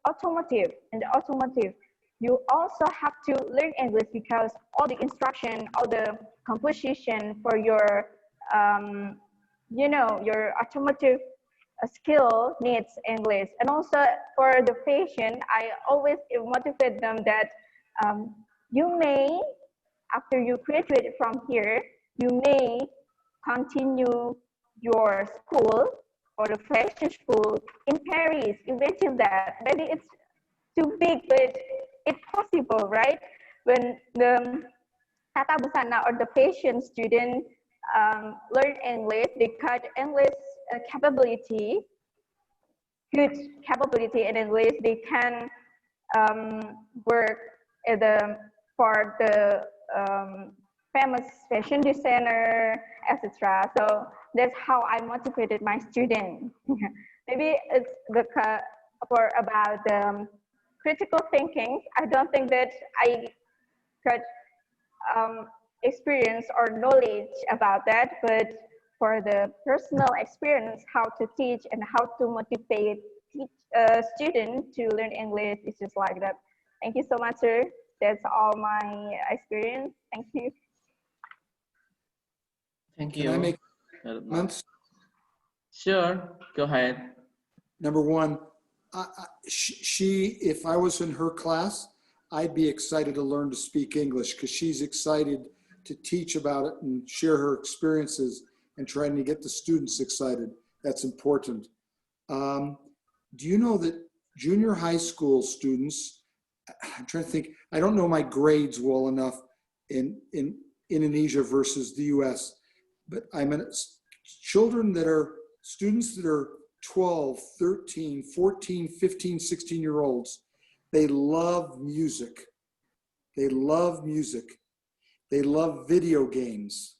automotive, you also have to learn English, because all the instruction, all the composition for your, you know, your automotive skill needs English. And also for the fashion, I always motivate them that you may, after you graduate from here, you may continue your school or the fashion school in Paris. Imagine that. Maybe it's too big, but it's possible, right? When the tata busana or the fashion student learn English, they got English capability, good capability in English. They can work for the famous fashion designer, etc. So that's how I motivated my students. Maybe it's for about critical thinking. I don't think that I got experience or knowledge about that, but for the personal experience, how to teach and how to motivate students to learn English, it's just like that. Thank you so much, sir. That's all my experience. Thank you. Thank Can you. I make comments? Sure, go ahead. Number one, if I was in her class, I'd be excited to learn to speak English, because she's excited to teach about it and share her experiences and trying to get the students excited. That's important. Do you know that junior high school students, I'm trying to think, I don't know my grades well enough in Indonesia versus the US, but children that are students that are 12, 13, 14, 15, 16-year-olds, they love music. They love music. They love video games.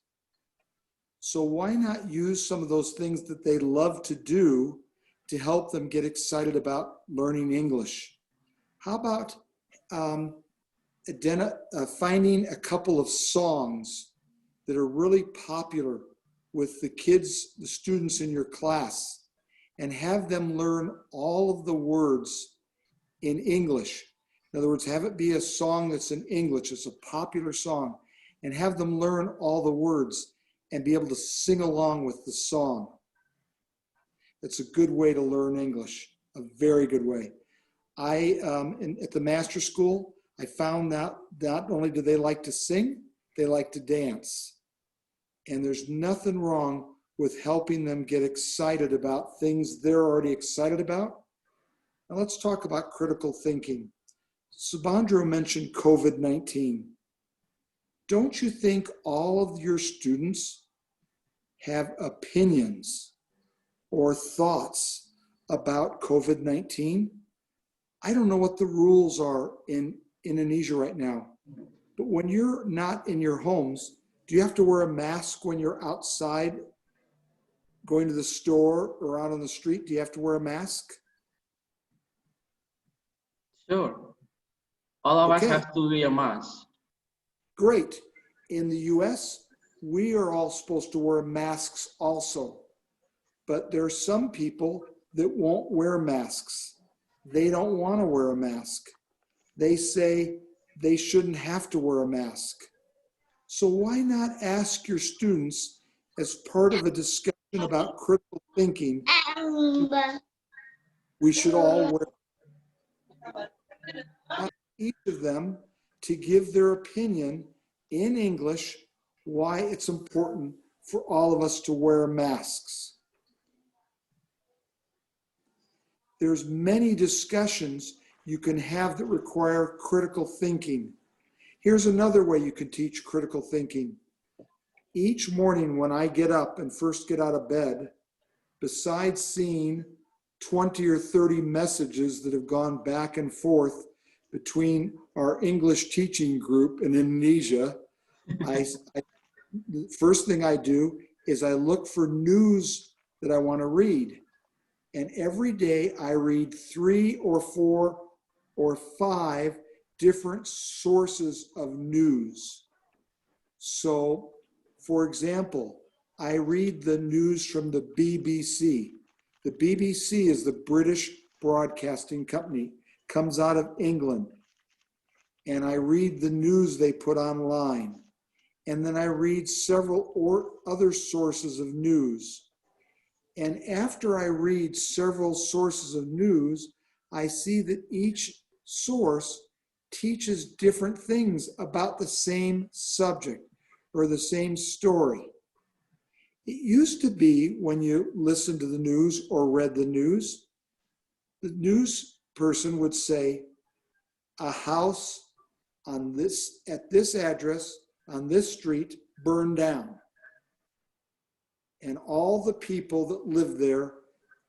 So why not use some of those things that they love to do to help them get excited about learning English? How about finding a couple of songs that are really popular with the kids, the students in your class, and have them learn all of the words in English. In other words, have it be a song that's in English, it's a popular song, and have them learn all the words and be able to sing along with the song. It's a good way to learn English, a very good way. At the master school, I found that not only do they like to sing, they like to dance. And there's nothing wrong with helping them get excited about things they're already excited about. Now let's talk about critical thinking. Subandriyo mentioned COVID-19. Don't you think all of your students have opinions or thoughts about COVID-19? I don't know what the rules are in Indonesia right now, but when you're not in your homes, do you have to wear a mask when you're outside going to the store or out on the street? Do you have to wear a mask? Sure. All of us Okay. have to wear a mask. Great. In the US, we are all supposed to wear masks also. But there are some people that won't wear masks. They don't want to wear a mask. They say they shouldn't have to wear a mask. So why not ask your students, as part of a discussion about critical thinking, we should all wear, ask each of them to give their opinion in English why it's important for all of us to wear masks. There's many discussions you can have that require critical thinking. Here's another way you can teach critical thinking. Each morning when I get up and first get out of bed, besides seeing 20 or 30 messages that have gone back and forth between our English teaching group in Indonesia, the first thing I do is I look for news that I want to read. And every day I read 3 or 4 or 5 different sources of news. So, for example, I read the news from the BBC. The BBC is the British Broadcasting Company, comes out of England. And I read the news they put online. And then I read several other sources of news. And after I read several sources of news, I see that each source teaches different things about the same subject or the same story. It used to be when you listened to the news or read the news person would say, a house on at this address, on this street, burned down. And all the people that lived there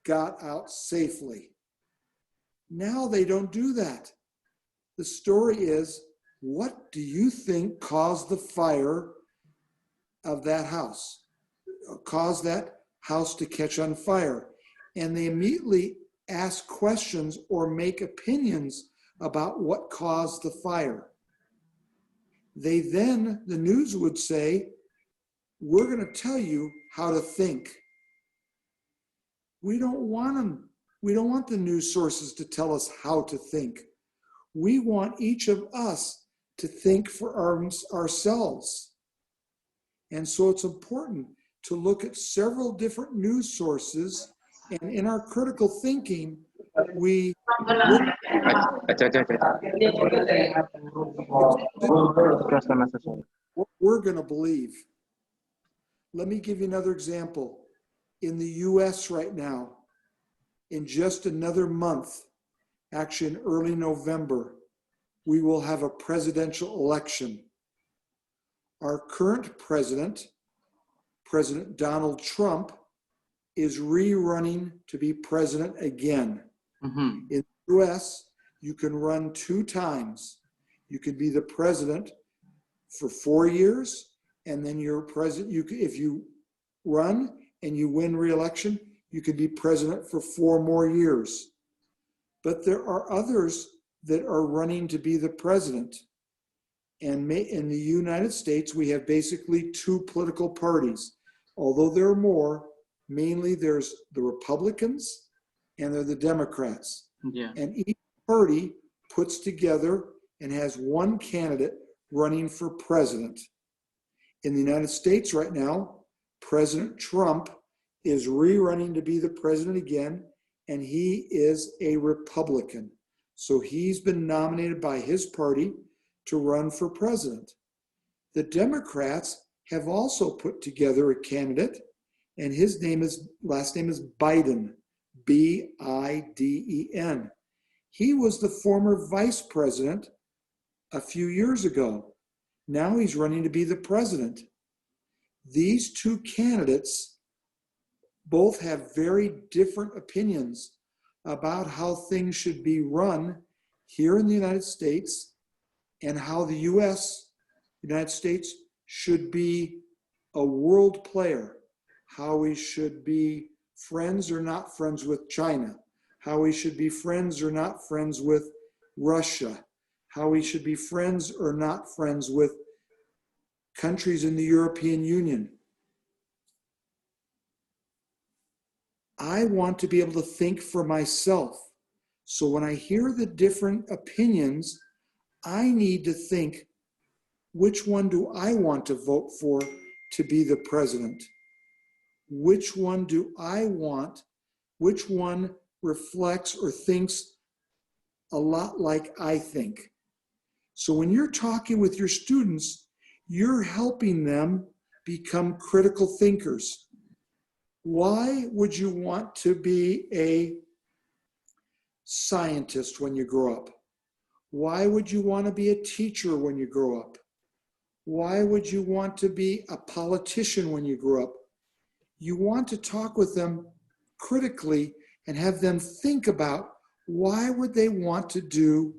got out safely. Now they don't do that. The story is, what do you think caused the fire of that house? Caused that house to catch on fire? And they immediately ask questions or make opinions about what caused the fire. The news would say, we're going to tell you how to think. We don't want the news sources to tell us how to think. We want each of us to think for ourselves. And so it's important to look at several different news sources, and in our critical thinking, we look what we're going to believe. Let me give you another example. In the US right now, in just another month, actually in early November, we will have a presidential election. Our current president, President Donald Trump, is rerunning to be president again. Mm-hmm. In the US, you can run 2 times. You can be the president for 4 years, and then you're president. If you run and you win re-election, you can be president for 4 more years. But there are others that are running to be the president. And in the United States, we have basically 2 political parties. Although there are more, mainly there's the Republicans and there are the Democrats. Yeah. And each party puts together and has one candidate running for president. In the United States right now, President Trump is rerunning to be the president again, and he is a Republican. So he's been nominated by his party to run for president. The Democrats have also put together a candidate, and his last name is Biden, B-I-D-E-N. He was the former vice president a few years ago. Now he's running to be the president. These two candidates both have very different opinions about how things should be run here in the United States and how the United States, should be a world player, how we should be friends or not friends with China, how we should be friends or not friends with Russia, how we should be friends or not friends with countries in the European Union. I want to be able to think for myself. So when I hear the different opinions, I need to think, which one do I want to vote for to be the president? Which one do I want? Which one reflects or thinks a lot like I think? So when you're talking with your students, you're helping them become critical thinkers. Why would you want to be a scientist when you grow up? Why would you want to be a teacher when you grow up? Why would you want to be a politician when you grow up? You want to talk with them critically and have them think about why would they want to do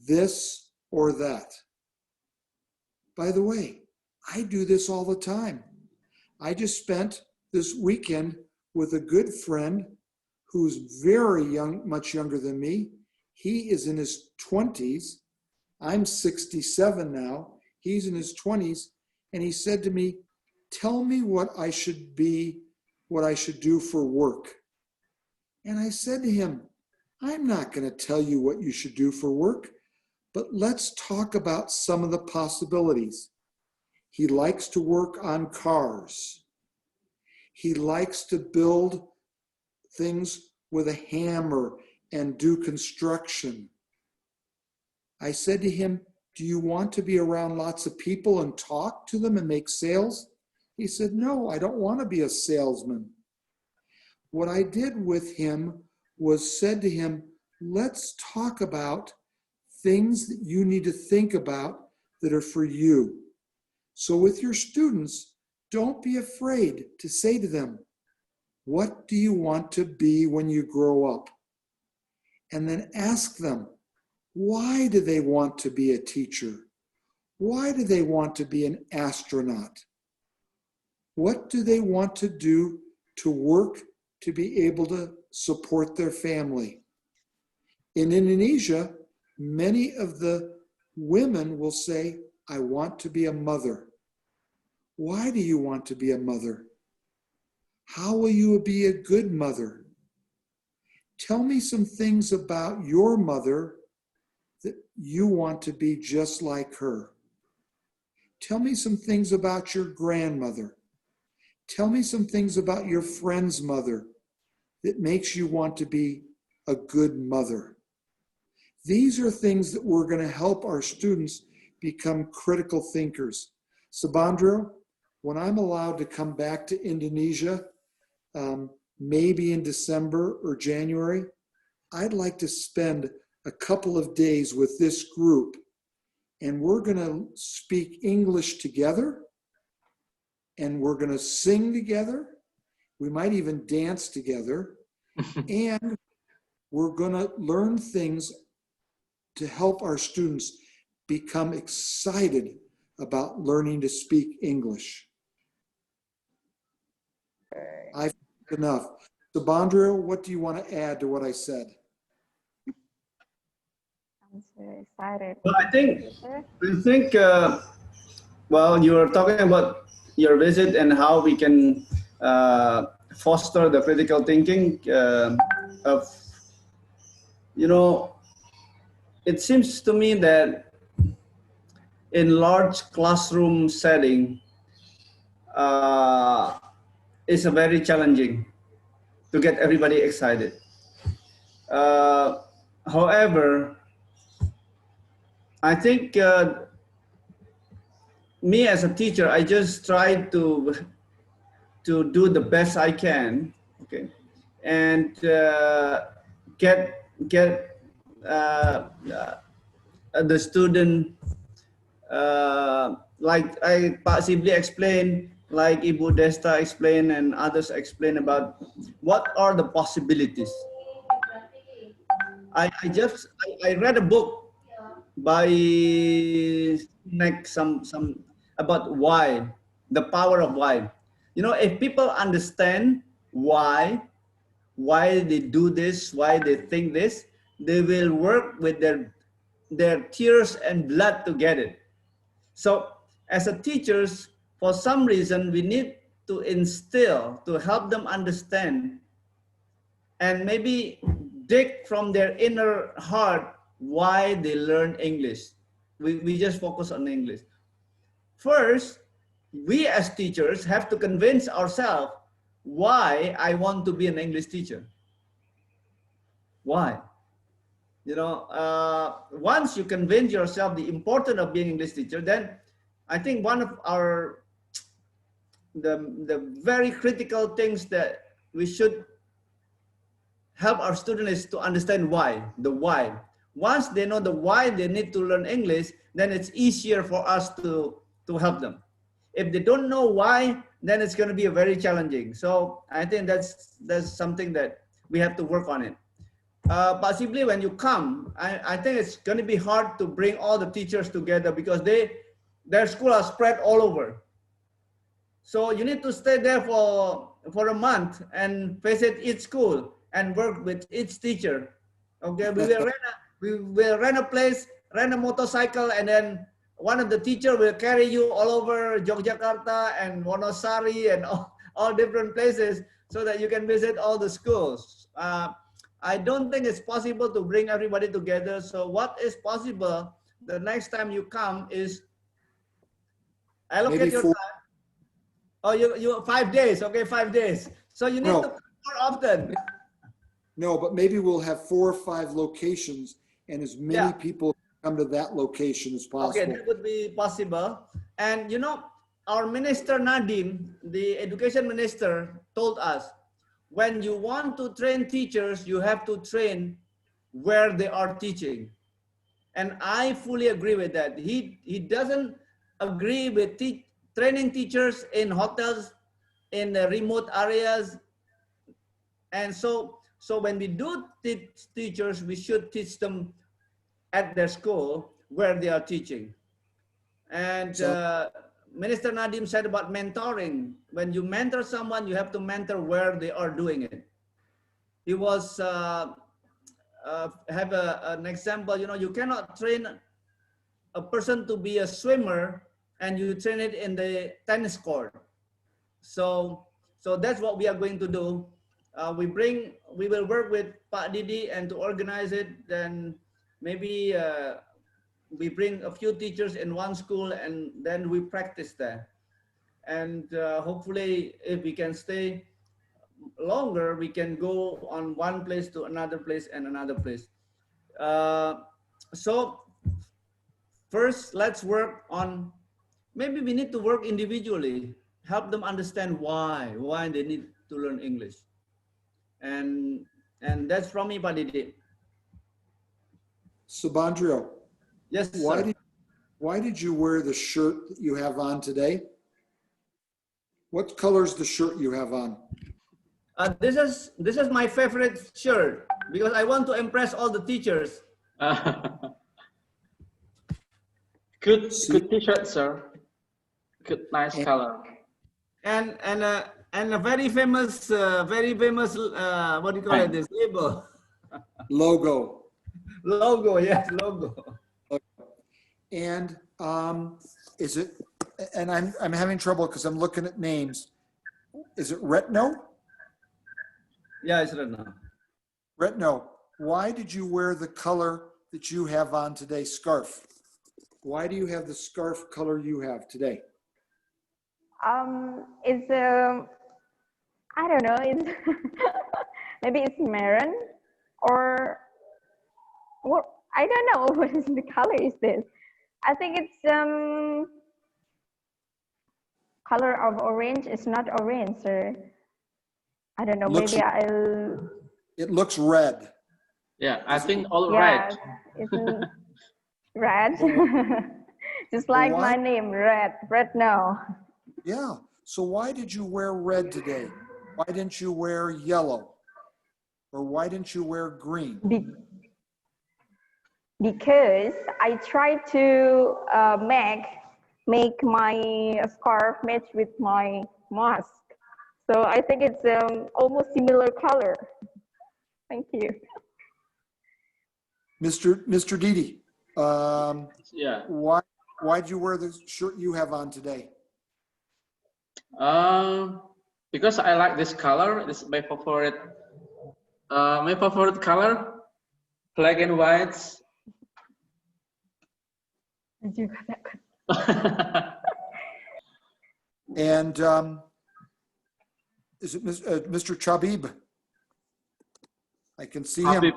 this or that. By the way, I do this all the time. I just spent this weekend with a good friend who's very young, much younger than me. He is in his 20s. I'm 67 now. He's in his 20s. And he said to me, tell me what I should be, what I should do for work. And I said to him, I'm not going to tell you what you should do for work, but let's talk about some of the possibilities. He likes to work on cars. He likes to build things with a hammer and do construction. I said to him, do you want to be around lots of people and talk to them and make sales? He said, no, I don't want to be a salesman. What I did with him was said to him, let's talk about things that you need to think about that are for you. So with your students, don't be afraid to say to them, what do you want to be when you grow up? And then ask them, why do they want to be a teacher? Why do they want to be an astronaut? What do they want to do to work to be able to support their family? In Indonesia, many of the women will say, I want to be a mother. Why do you want to be a mother? How will you be a good mother? Tell me some things about your mother that you want to be just like her. Tell me some things about your grandmother. Tell me some things about your friend's mother that makes you want to be a good mother. These are things that we're going to help our students become critical thinkers. Subandriyo, when I'm allowed to come back to Indonesia, maybe in December or January, I'd like to spend a couple of days with this group, and we're going to speak English together, and we're going to sing together. We might even dance together, and we're going to learn things to help our students become excited about learning to speak English. I've said enough. Subandriyo, what do you want to add to what I said? I'm so excited. Well, I think well, you were talking about your visit and how we can foster the critical thinking of, you know, it seems to me that in large classroom setting, it's a very challenging to get everybody excited. However, I think me as a teacher, I just try to do the best I can, okay, and get the student, like Pak Sibley explained, like Ibu Desta explained, and others explained about what are the possibilities. I read a book by some about why, the power of why. You know, if people understand why they do this, why they think this, they will work with their tears and blood to get it. So as a teachers, for some reason, we need to instill, to help them understand and maybe dig from their inner heart why they learn English. We just focus on English. First, we as teachers have to convince ourselves why I want to be an English teacher. Why? You know, once you convince yourself the importance of being an English teacher, then I think one of the very critical things that we should help our students is to understand why, the why. Once they know the why they need to learn English, then it's easier for us to help them. If they don't know why, then it's going to be very challenging. So I think that's something that we have to work on it. Possibly when you come, I think it's going to be hard to bring all the teachers together because their schools are spread all over. So you need to stay there for a month and visit each school and work with each teacher. Okay, we will rent a place, rent a motorcycle, and then one of the teachers will carry you all over Jakarta and Wonosari and all different places so that you can visit all the schools. I don't think it's possible to bring everybody together. So what is possible the next time you come is allocate your time. Oh, you 5 days, okay, 5 days. So you need to come more often. No, but maybe we'll have 4 or 5 locations and as many people come to that location as possible. Okay, that would be possible. And you know, our Minister Nadiem, the Education Minister, told us, when you want to train teachers, you have to train where they are teaching. And I fully agree with that. He doesn't agree with training teachers in hotels, in the remote areas. And so when we do teach teachers, we should teach them at their school where they are teaching. And Minister Nadiem said about mentoring. When you mentor someone, you have to mentor where they are doing it. He was have an example. You know, you cannot train a person to be a swimmer and you train it in the tennis court. So that's what we are going to do. We will work with Pak Didi and to organize it. Then maybe we bring a few teachers in one school and then we practice there. And hopefully if we can stay longer, we can go on one place to another place and another place. So first, let's work on, maybe we need to work individually, help them understand why they need to learn English. And that's from me, Pak Didi. Subandriyo. Yes, sir. Why did you wear the shirt that you have on today? What color is the shirt you have on? This is my favorite shirt because I want to impress all the teachers. Good t-shirt, sir. Good, nice color. And a very famous what do you call it? This label. Logo. Logo, yes, logo. And is it? And I'm having trouble because I'm looking at names. Is it Retno? Yeah, it's Retno. Retno. Why did you wear the color that you have on today, scarf? Why do you have the scarf color you have today? It's I don't know. It's maybe it's maroon or what? I don't know what is the color is this. I think it's color of orange. It's not orange, sir. I don't know. Looks, maybe I'll. it looks red. Yeah, I think all Yeah, red. it's red. Just like my name, red. Red now. Yeah. So why did you wear red today? Why didn't you wear yellow? Or why didn't you wear green? Because I tried to make my scarf match with my mask. So I think it's almost similar color. Thank you. Mr. Didi, Yeah. why'd you wear the shirt you have on today? Because I like this color. This is my favorite. My favorite color, black and white. And is it Mr. Chabib? I can see him.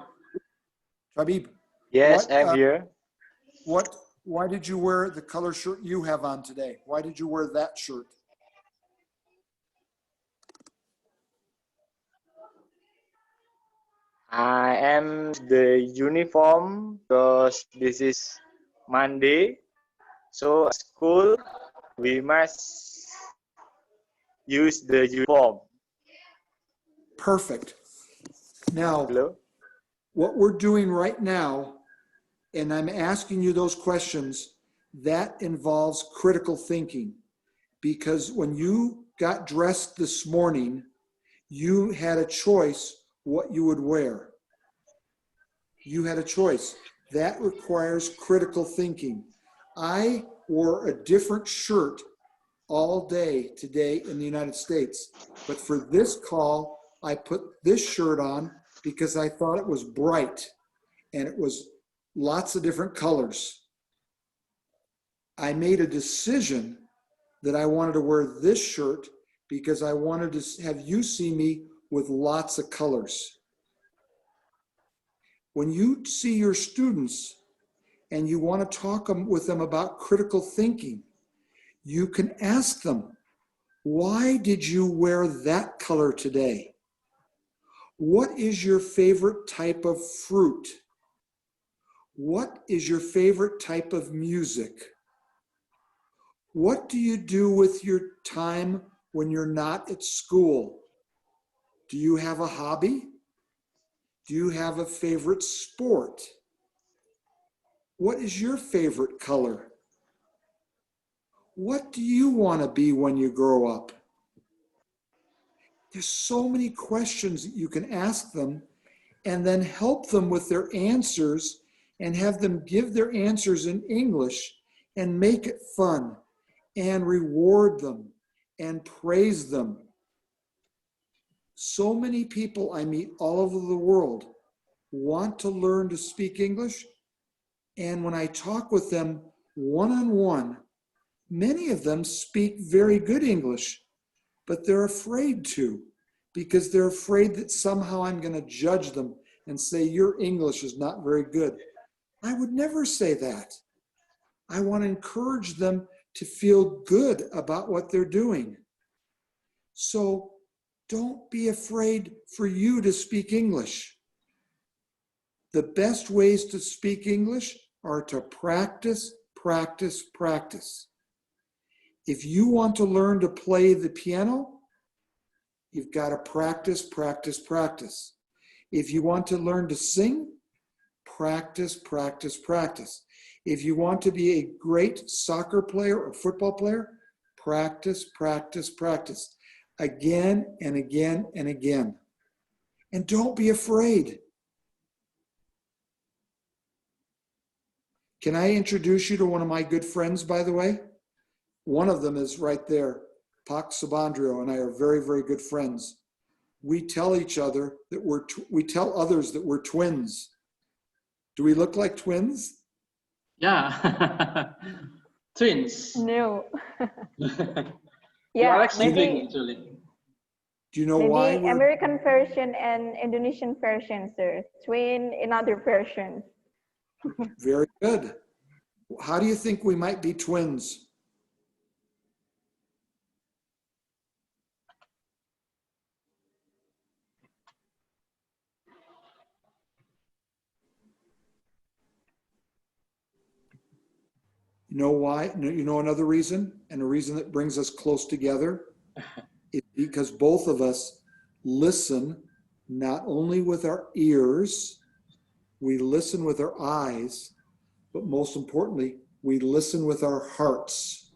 Chabib. Yes, I'm here. Why did you wear the color shirt you have on today? Why did you wear that shirt? I am the uniform because this is Monday. So at school, we must use the uniform. Perfect. Now, Hello? what we're doing right now, and I'm asking you those questions, that involves critical thinking. Because when you got dressed this morning, you had a choice what you would wear. You had a choice. That requires critical thinking. I wore a different shirt all day today in the United States, but for this call, I put this shirt on because I thought it was bright and it was lots of different colors. I made a decision that I wanted to wear this shirt because I wanted to have you see me with lots of colors. When you see your students and you want to talk with them about critical thinking, you can ask them, why did you wear that color today? What is your favorite type of fruit? What is your favorite type of music? What do you do with your time when you're not at school? Do you have a hobby? Do you have a favorite sport? What is your favorite color? What do you want to be when you grow up? There's so many questions that you can ask them and then help them with their answers and have them give their answers in English and make it fun and reward them and praise them. So many people I meet all over the world want to learn to speak English, and when I talk with them one-on-one, many of them speak very good English, but they're afraid to because they're afraid that somehow I'm going to judge them and say, your English is not very good. I would never say that. I want to encourage them to feel good about what they're doing. So don't be afraid for you to speak English. The best ways to speak English are to practice, practice, practice. If you want to learn to play the piano, you've got to practice, practice, practice. If you want to learn to sing, practice, practice, practice. If you want to be a great soccer player or football player, practice, practice, practice. Again and again and again. And don't be afraid. Can I introduce you to one of my good friends, by the way? One of them is right there. Pak Subandriyo and I are very, very good friends. We tell each other that we tell others that we're twins. Do we look like twins? Yeah. Twins. No. You Yeah, are like siblings, maybe actually. Do you know why maybe we're American version and Indonesian version, sir. Twin in other versions. very good? How do you think we might be twins? You know why? You know another reason, and a reason that brings us close together is because both of us listen not only with our ears, we listen with our eyes, but most importantly, we listen with our hearts.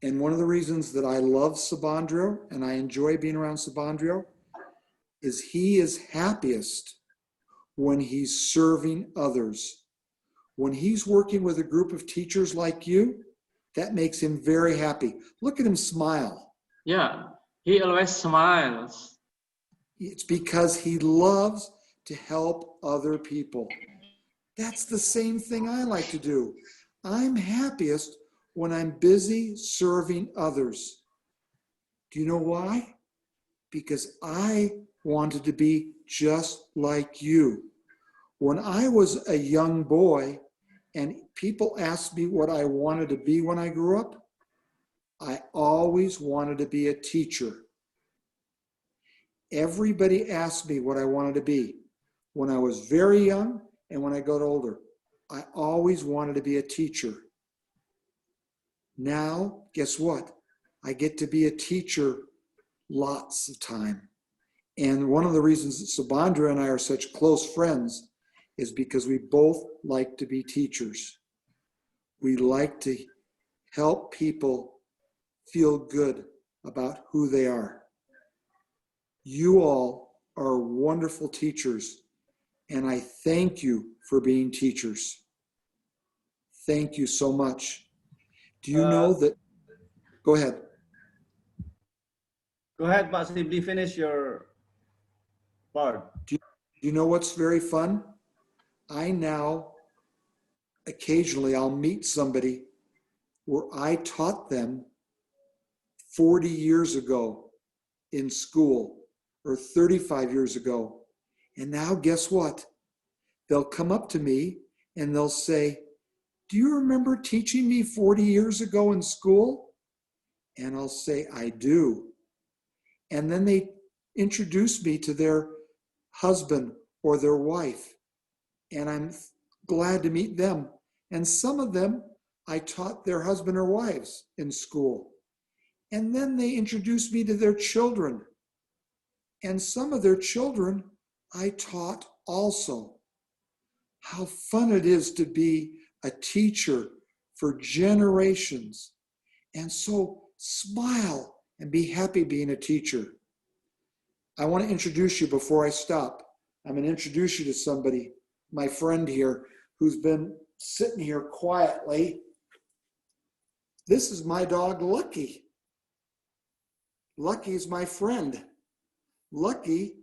And one of the reasons that I love Subandriyo and I enjoy being around Subandriyo is he is happiest when he's serving others. When he's working with a group of teachers like you, that makes him very happy. Look at him smile. Yeah, he always smiles. It's because he loves to help other people. That's the same thing I like to do. I'm happiest when I'm busy serving others. Do you know why? Because I wanted to be just like you. When I was a young boy and people asked me what I wanted to be when I grew up, I always wanted to be a teacher. Everybody asked me what I wanted to be. When I was very young and when I got older, I always wanted to be a teacher. Now, guess what? I get to be a teacher lots of time. And one of the reasons that Subandriyo and I are such close friends is because we both like to be teachers. We like to help people feel good about who they are. You all are wonderful teachers, and I thank you for being teachers. Thank you so much. Do you know that? Go ahead. Go ahead, Pak Sibley, finish your part. Do you know what's very fun? I now, occasionally I'll meet somebody where I taught them 40 years ago in school or 35 years ago. And now guess what? They'll come up to me and they'll say, "Do you remember teaching me 40 years ago in school?" And I'll say, "I do." And then they introduce me to their husband or their wife. And I'm glad to meet them. And some of them, I taught their husband or wives in school. And then they introduced me to their children. And some of their children, I taught also. How fun it is to be a teacher for generations. And so smile and be happy being a teacher. I want to introduce you before I stop. I'm going to introduce you to somebody, my friend here, who's been sitting here quietly. This is my dog, Lucky. Lucky is my friend. Lucky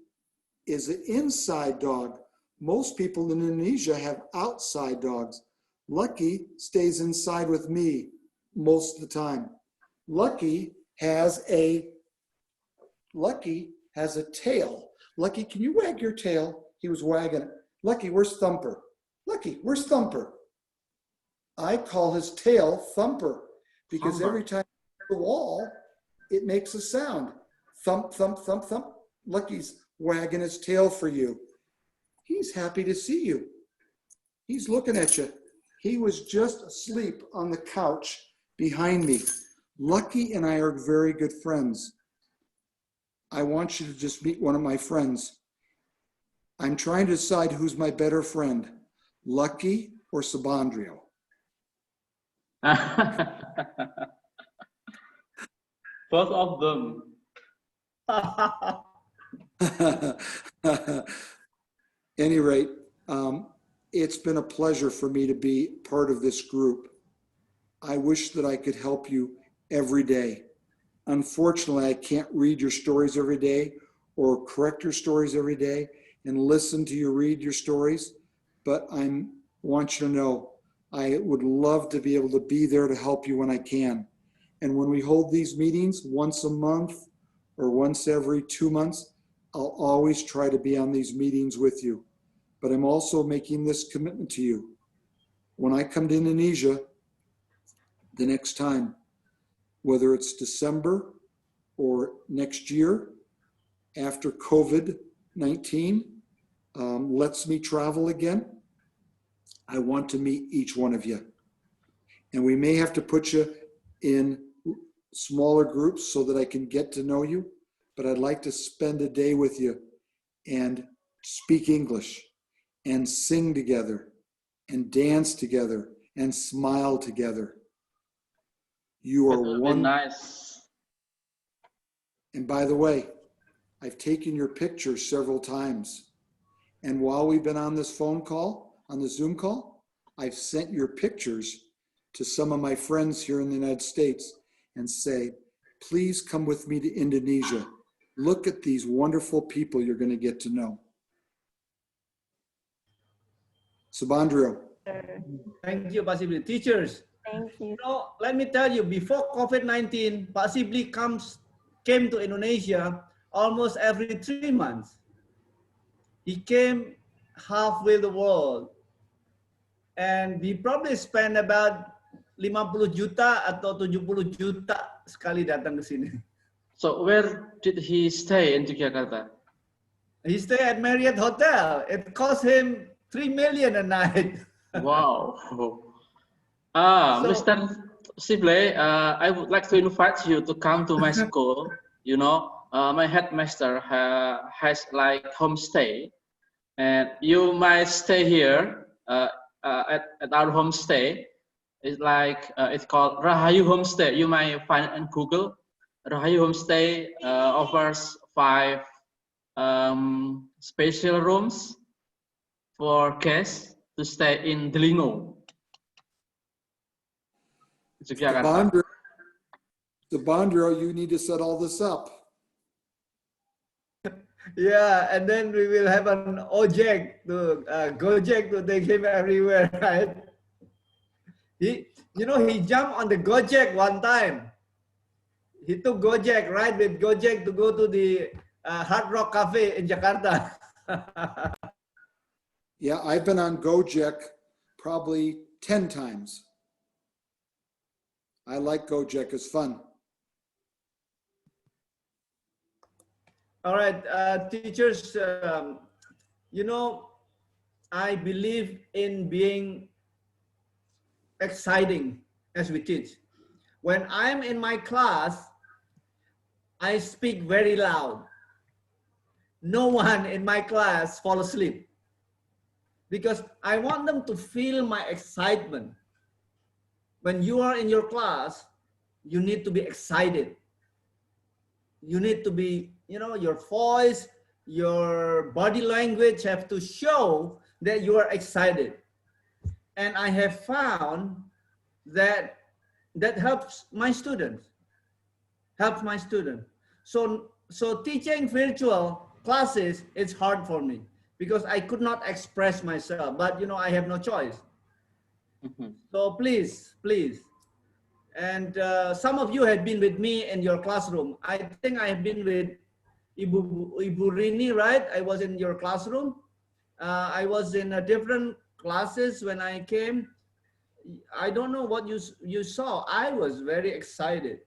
is an inside dog. Most people in Indonesia have outside dogs. Lucky stays inside with me most of the time. Lucky has a tail. Lucky, can you wag your tail? He was wagging it. Lucky, where's Thumper? Lucky, where's Thumper? I call his tail Thumper because every time you hit the wall, it makes a sound. Thump, thump, thump, thump. Lucky's wagging his tail for you. He's happy to see you. He's looking at you. He was just asleep on the couch behind me. Lucky and I are very good friends. I want you to just meet one of my friends. I'm trying to decide who's my better friend, Lucky or Subandriyo. Both of them. Any rate, it's been a pleasure for me to be part of this group. I wish that I could help you every day. Unfortunately, I can't read your stories every day or correct your stories every day and listen to you read your stories, but want you to know, I would love to be able to be there to help you when I can. And when we hold these meetings once a month or once every 2 months, I'll always try to be on these meetings with you. But I'm also making this commitment to you. When I come to Indonesia the next time, whether it's December or next year after COVID-19 lets me travel again, I want to meet each one of you. And we may have to put you in smaller groups so that I can get to know you, but I'd like to spend a day with you and speak English and sing together and dance together and smile together. You are one. Nice. And by the way, I've taken your pictures several times. And while we've been on this phone call, on the Zoom call, I've sent your pictures to some of my friends here in the United States and say, please come with me to Indonesia. Look at these wonderful people you're going to get to know. Subandriyo. Thank you, Pak Sibley. Teachers, Thank you. so let me tell you, before COVID-19, Pak Sibley came to Indonesia almost every 3 months. He came halfway the world. And he probably spent about 50 juta atau 70 juta sekali datang ke sini. So where did he stay in Jakarta? He stayed at Marriott Hotel. It cost him 3 million a night. Wow. So- Mr. Sibley, I would like to invite you to come to my school. You know, my headmaster has like homestay, and you might stay here at our homestay. It's like it's called Rahayu Homestay. You might find it on Google. Rahayu Homestay offers 5 special rooms for guests to stay in Delingo, Jakarta. Subandriyo, you need to set all this up. Yeah, and then we will have an Gojek to take him everywhere, right? He jumped on the Gojek one time. He took Gojek, right, with Gojek to go to the Hard Rock Cafe in Jakarta. Yeah, I've been on Gojek probably 10 times. I like Gojek, it's fun. All right, teachers, I believe in being exciting as we teach. When I'm in my class, I speak very loud. No one in my class fall asleep because I want them to feel my excitement. When you are in your class, you need to be excited. You need to be, your voice, your body language have to show that you are excited. And I have found that helps my students. So teaching virtual classes, it's hard for me because I could not express myself, but I have no choice. So please. And some of you have been with me in your classroom. I think I have been with Ibu Rini, right? I was in your classroom. I was in different classes when I came. I don't know what you saw. I was very excited.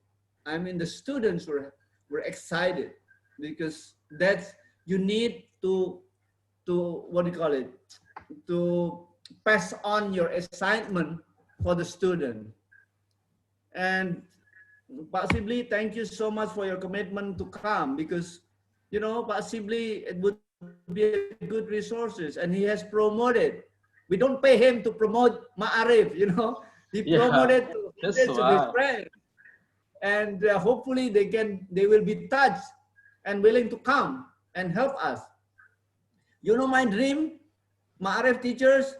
I mean, the students were excited because you need to what do you call it? To pass on your assignment for the student. And Pak Sibley, thank you so much for your commitment to come because, Pak Sibley, it would be a good resources and he has promoted. We don't pay him to promote Ma'arif, he promoted to his friends. And hopefully they will be touched and willing to come and help us. My dream, Ma'arif teachers,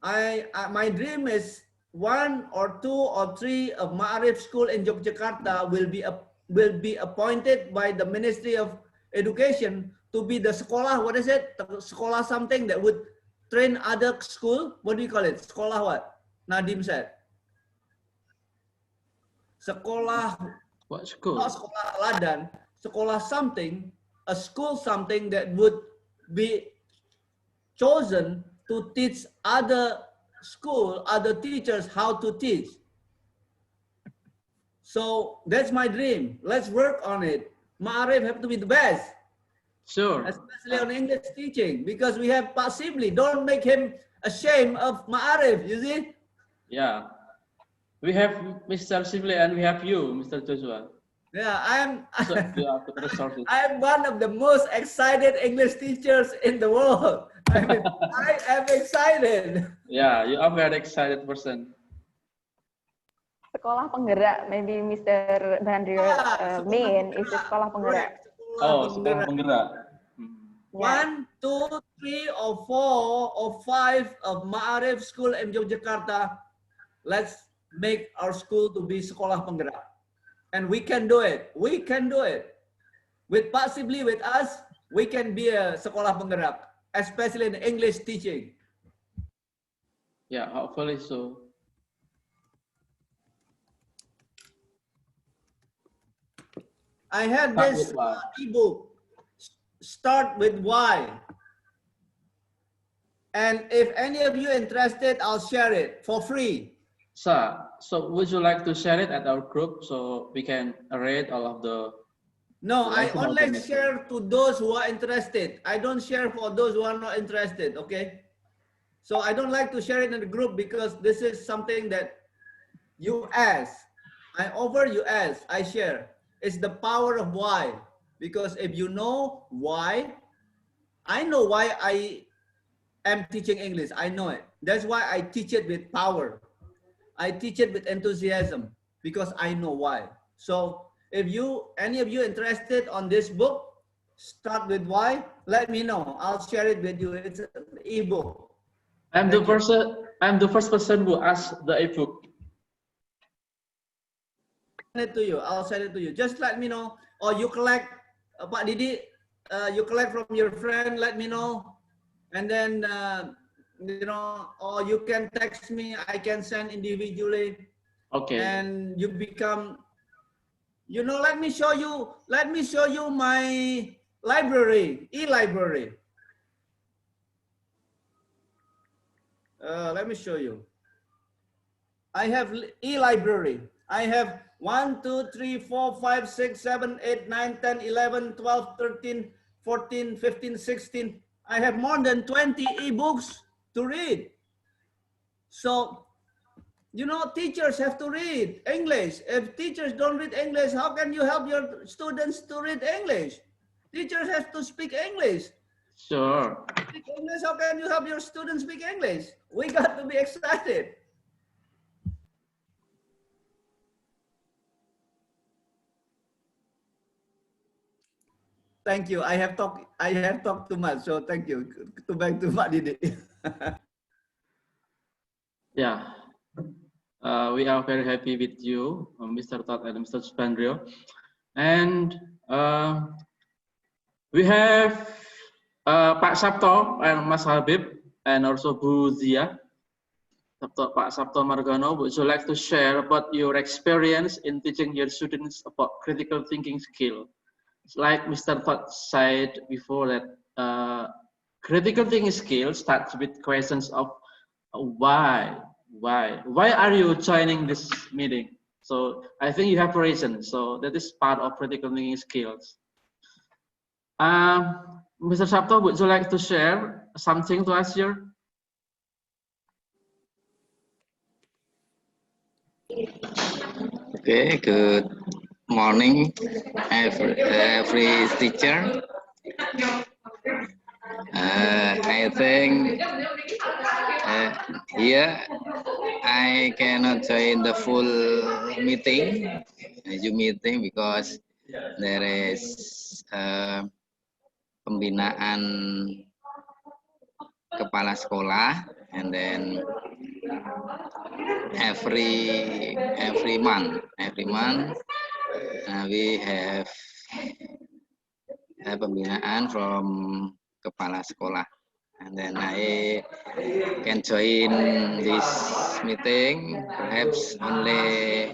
my dream is 1 or 2 or 3 of Ma'arif school in Yogyakarta will be appointed by the Ministry of Education to be the sekolah, what is it? Sekolah something that would train other school. What do you call it? Sekolah what? Nadim said. Sekolah. What school? Not sekolah ladan. Sekolah something. A school something that would be chosen to teach other school, other teachers how to teach. So that's my dream. Let's work on it. Ma'arif have to be the best. Sure. Especially on English teaching, because we have Pak Sibley. Don't make him ashamed of Ma'arif, you see? Yeah. We have Mr. Sibley and we have you, Mr. Joshua. Yeah, I'm resources. I'm one of the most excited English teachers in the world. I mean, I am excited. Yeah, you are very excited person. Sekolah penggerak, maybe Mr. Subandriyo mean is sekolah penggerak. Oh, sekolah penggerak. 1, 2, 3, or 4, or 5 of Ma'arif School in Jakarta. Let's make our school to be sekolah penggerak. And we can do it. We can do it. With Pak Sibley, with us, we can be a sekolah penggerak, especially in English teaching. Yeah, hopefully so. I have this ebook, Start with Why. And if any of you interested, I'll share it for free. So would you like to share it at our group so we can read all of the... No, I only share to those who are interested. I don't share for those who are not interested, okay? So I don't like to share it in the group because this is something that you ask. I offer, you ask, I share. It's the power of why. Because if you know why, I know why I am teaching English. I know it. That's why I teach it with power. I teach it with enthusiasm because I know why. So if any of you interested on this book, Start with Why, let me know. I'll share it with you. It's an ebook. I'm the first person who asked the ebook. Send it to you. I'll send it to you. Just let me know. Or you collect, Pak Didi, you collect from your friend, let me know. And then, you know, or you can text me, I can send individually. Okay. And you become, you know, let me show you my library, e-library. Let me show you. I have e-library. I have 1, 2, 3, 4, 5, 6, 7, 8, 9, 10, 11, 12, 13, 14, 15, 16. I have more than 20 e-books to read. So, you know, teachers have to read English. If teachers don't read English, how can you help your students to read English? Teachers have to speak English. Sure. Speak English, how can you help your students speak English? We got to be excited. Thank you. I have talked too much, so thank you. Back to Pak Didi. Yeah. We are very happy with you, Mr. Todd and Mr. Subandriyo. And we have Pak Sabto and Mas Habib, and also Bu Zia. Pak Sabto Margano, would you like to share about your experience in teaching your students about critical thinking skill? Like Mr. Todd said before that critical thinking skill starts with questions of why are you joining this meeting? So I think you have a reason. So that is part of critical thinking skills. Mr. Sabto, would you like to share something to us here? Okay, good morning, every teacher. I think here I cannot join the full meeting, Zoom meeting, because there is pembinaan kepala sekolah, and then every month we have pembinaan from kepala sekolah, and then I can join this meeting perhaps only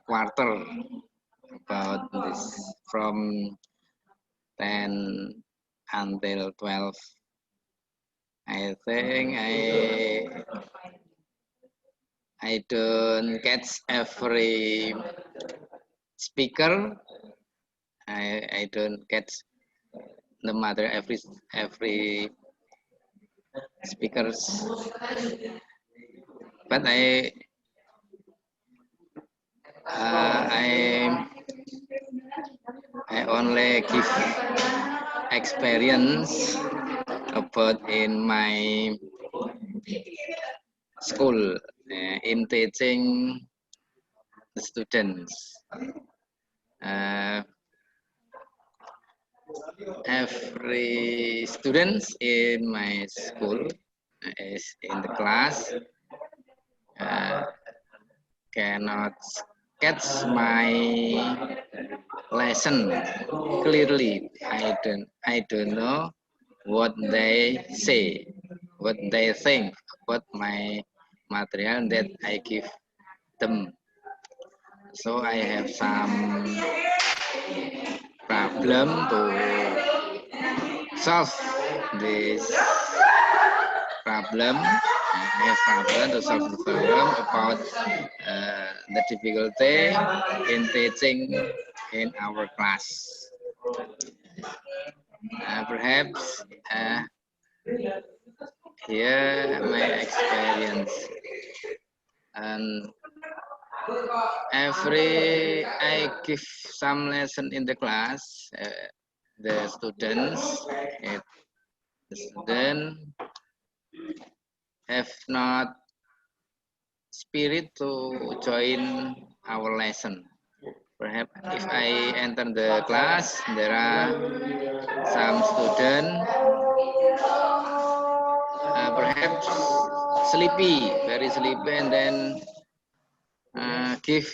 quarter about this from 10 until 12. I think I don't catch every speaker. I don't catch the matter every speakers, but I only give experience about in my school in teaching the students. Every students in my school is in the class cannot catch my lesson clearly. I don't know what they say, what they think about my material that I give them. So I have some problem to solve this problem. I have problem to solve the problem about the difficulty in teaching in our class. Perhaps here my experience, and every I give some lesson in the class, the students have not spirit to join our lesson. Perhaps if I enter the class, there are some students perhaps sleepy, very sleepy, and then give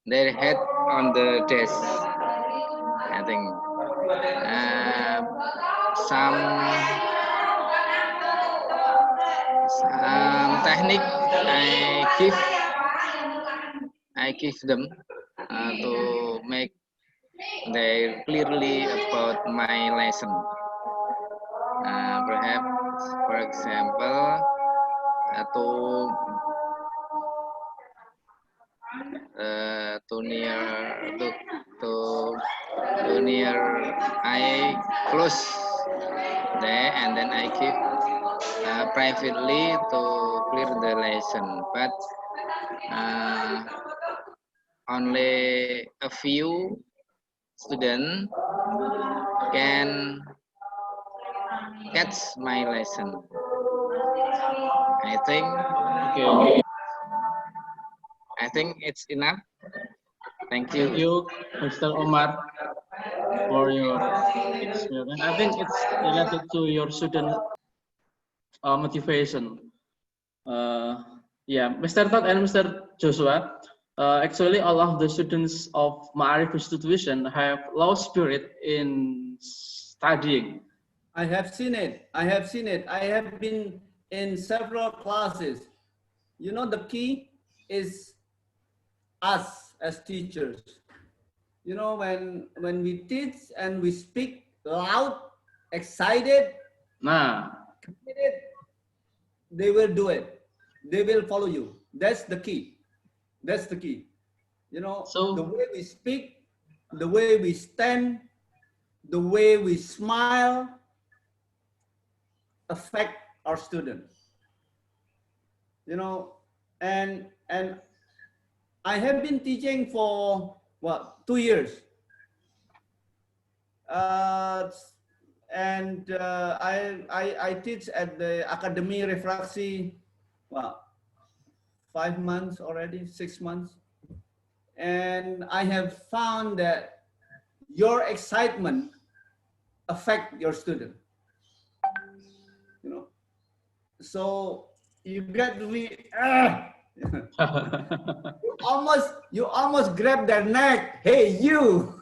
their head on the desk. I think some technique I give them to make they clearly about my lesson. Perhaps, for example, to near I close there, and then I give privately to clear the lesson, but only a few students can catch my lesson. I think it's enough. Thank you. Thank you, Mr. Omar, for your experience. I think it's related to your student motivation. Yeah, Mr. Todd and Mr. Joshua, actually all of the students of Ma'arif institution have low spirit in studying. I have seen it. I have seen it. I have been in several classes. You know, the key is us as teachers. You know, when we teach and we speak loud, excited, committed, they will do it. They will follow you. That's the key. That's the key. You know, the way we speak, the way we stand, the way we smile affect our students. You know, and I have been teaching for what, 2 years. And I teach at the Academy Refraksi, well, 5 months already, 6 months. And I have found that your excitement affect your student. You know, so you get to be, you almost grab their neck. Hey, you,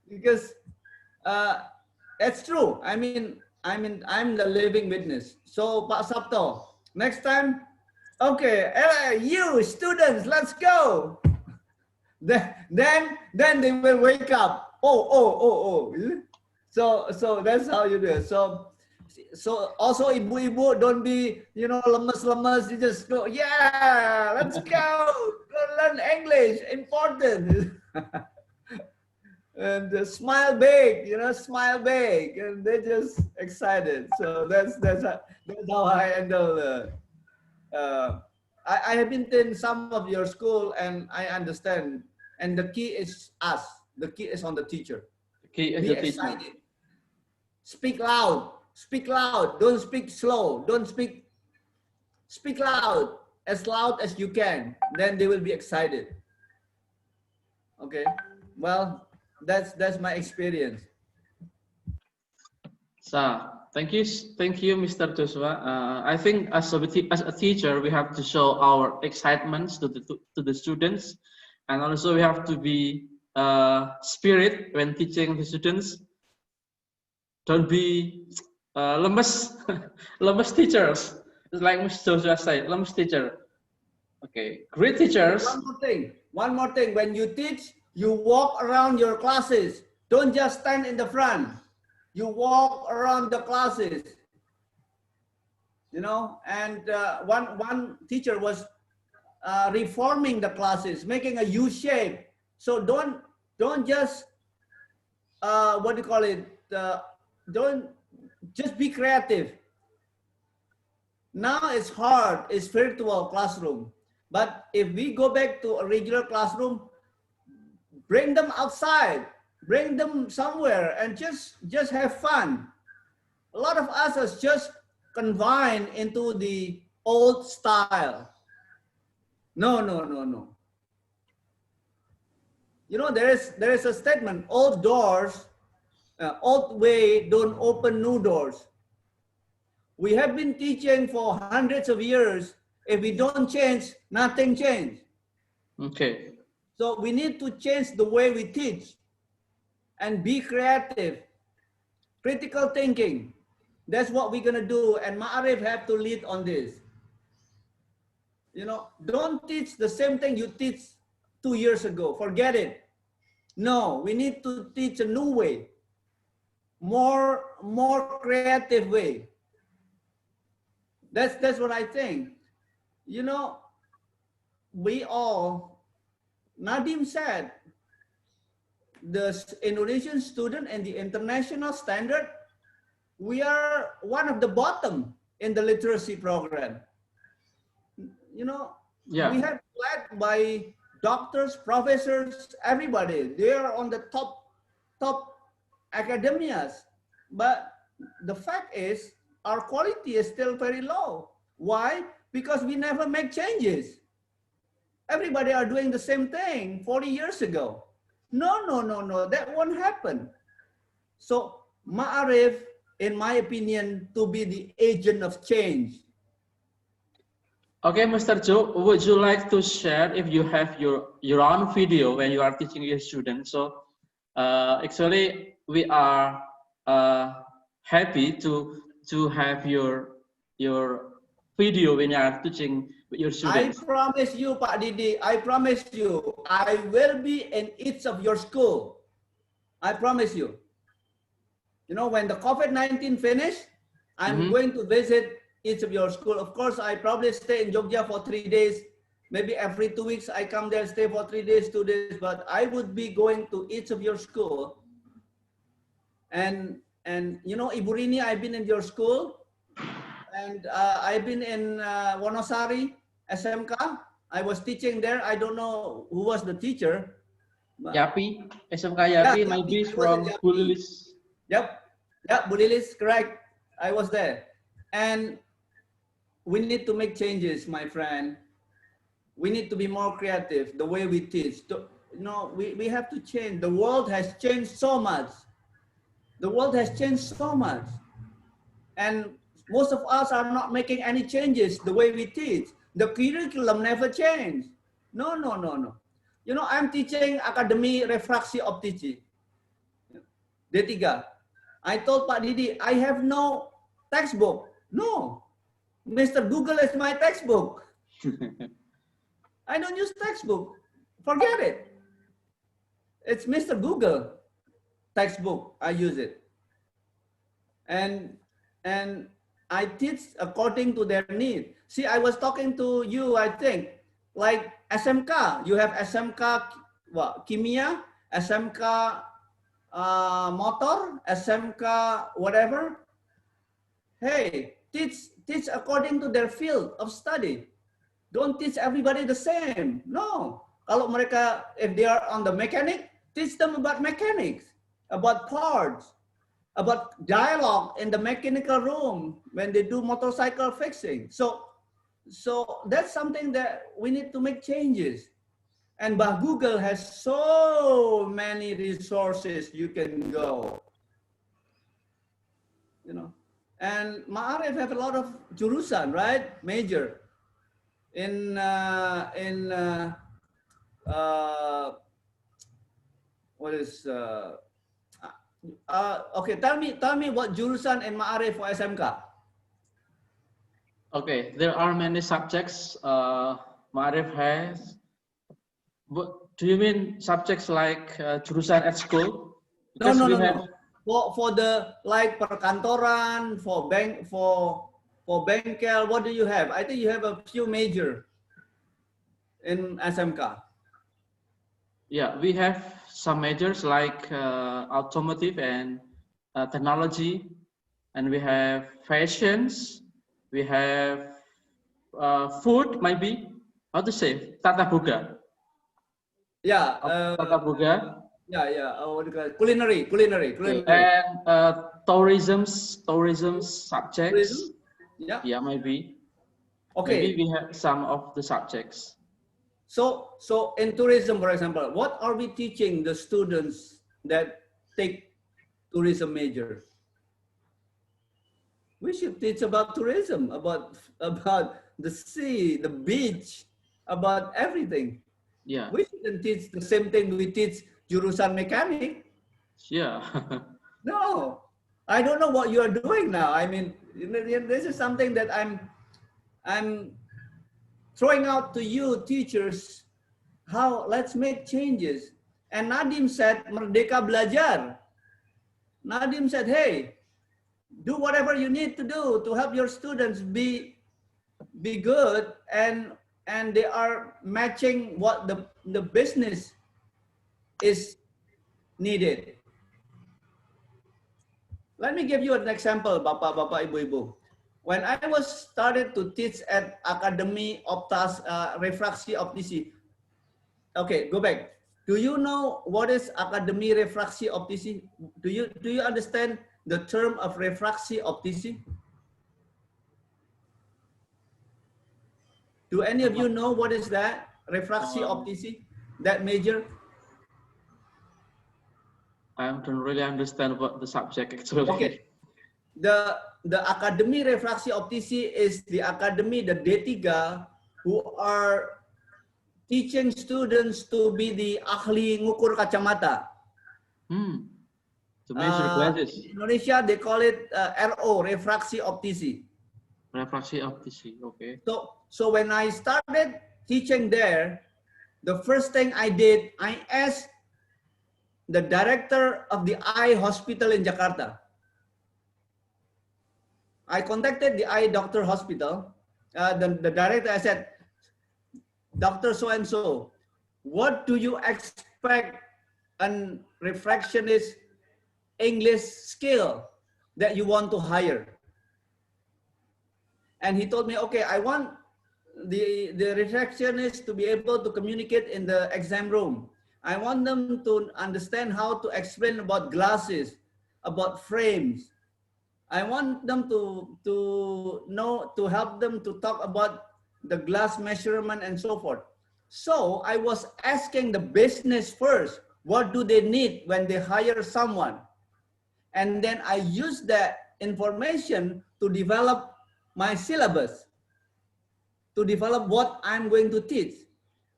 because It's true. I mean, I'm the living witness. So, Pak Sabto, next time, okay, you students, let's go. Then they will wake up. Oh. So that's how you do it. So also ibu-ibu, don't be, you know, lemes-lemes. You just go, yeah, let's go. Go learn English, important. And smile big, you know, smile big, and they're just excited. So that's how I handle the. I have been in some of your school, and I understand. And the key is us. The key is on the teacher. The key is Be the teacher. excited. Speak loud. Speak loud. Don't speak slow. Don't speak. Speak loud as you can. Then they will be excited. Okay. Well, that's my experience. So thank you, Mr. Joshua. I think as a teacher, we have to show our excitements to the students, and also we have to be spirit when teaching the students. Don't be lemes, lemes teachers. It's like Mr. Joshua said, lemes teacher. Okay, great teachers. One more thing. When you teach, you walk around your classes. Don't just stand in the front. You walk around the classes. You know, and one teacher was reforming the classes, making a U shape. So don't just what do you call it? Don't just be creative. Now it's hard. It's virtual classroom. But if we go back to a regular classroom, bring them outside, bring them somewhere, and just have fun. A lot of us are just confined into the old style. No. You know, there is a statement: old doors, old way don't open new doors. We have been teaching for hundreds of years. If we don't change, nothing changes. Okay. So we need to change the way we teach and be creative. Critical thinking. That's what we're going to do. And Ma'arif have to lead on this. You know, don't teach the same thing you teach 2 years ago. Forget it. No, we need to teach a new way. More creative way. That's what I think. You know, we all, Nadim said, the Indonesian student and the international standard, we are one of the bottom in the literacy program. You know, we have led by doctors, professors, everybody. They are on the top academias. But the fact is, our quality is still very low. Why? Because we never make changes. Everybody are doing the same thing 40 years ago. No, that won't happen. So Ma'arif, in my opinion, to be the agent of change. Okay, Mr. Joe, would you like to share if you have your own video when you are teaching your students? So actually, we are happy to have your video when you are teaching your students. I promise you, Pak Didi, I promise you, I will be in each of your school. I promise you. You know, when the COVID-19 finish, I'm going to visit each of your school. Of course, I probably stay in Jogja for 3 days. Maybe every 2 weeks, I come there, stay for 3 days, 2 days. But I would be going to each of your school. And you know, Ibu Rini, I've been in your school. And I've been in Wonosari, SMK. I was teaching there. I don't know who was the teacher. Yapi, SMK Yapi, maybe from Bu Lilis. Yep, Bu Lilis, correct. I was there. And we need to make changes, my friend. We need to be more creative, the way we teach. You know, we have to change. The world has changed so much. The world has changed so much. And most of us are not making any changes the way we teach. The curriculum never changed. No. You know, I'm teaching Akademi Refraksi Optisi, D3. I told Pak Didi, I have no textbook. No, Mr. Google is my textbook. I don't use textbook. Forget it. It's Mr. Google textbook. I use it. And I teach according to their need. See, I was talking to you, I think, like SMK. You have SMK what, Kimia, SMK Motor, SMK whatever. Hey, teach according to their field of study. Don't teach everybody the same. No. Kalau mereka, if they are on the mechanic, teach them about mechanics, about parts, about dialogue in the mechanical room when they do motorcycle fixing. So that's something that we need to make changes. And Bah Google has so many resources you can go. You know, and Ma'arif have a lot of jurusan, right? Major. What is okay, tell me what jurusan in Ma'arif for SMK. Okay, there are many subjects Ma'arif has. What do you mean subjects like jurusan at school? Because No. For the like perkantoran, for bank, for bengkel, what do you have? I think you have a few major in SMK. Yeah, we have some majors like automotive and technology, and we have fashions, we have food, maybe, how to say, tata boga. Yeah. Tata boga. Yeah. What do you call it? Culinary. And tourism subjects. Tourism? Yeah, maybe. Okay. Maybe we have some of the subjects. So in tourism, for example, what are we teaching the students that take tourism major? We should teach about tourism, about the sea, the beach, about everything. Yeah. We shouldn't teach the same thing we teach jurusan mechanic. Yeah. No, I don't know what you are doing now. I mean, this is something that I'm throwing out to you teachers. How, let's make changes. And Nadim said, Merdeka Belajar. Nadim said, hey, do whatever you need to do to help your students be good, and they are matching what the business is needed. Let me give you an example, Bapak, Ibu. When I was started to teach at Academy Optas Refraksi Optisi. Okay, go back. Do you know what is Academy Refraksi Optisi? Do you understand the term of Refraksi Optisi? Do any of you know what is that? Refraksi Optisi? That major? I don't really understand what the subject actually. Okay. The Academy Refraksi Optisi is the academy, the D3, who are teaching students to be the ahli ngukur kacamata. To measure glasses. In Indonesia, they call it RO, Refraksi Optisi. Refraksi Optisi, okay. So when I started teaching there, the first thing I did, I asked the director of the eye hospital in Jakarta. I contacted the eye doctor hospital, the director. I said, Dr. So-and-so, what do you expect a refractionist English skill that you want to hire? And he told me, okay, I want the refractionists to be able to communicate in the exam room. I want them to understand how to explain about glasses, about frames. I want them to know, to help them to talk about the glass measurement and so forth. So I was asking the business first, what do they need when they hire someone? And then I use that information to develop my syllabus, to develop what I'm going to teach.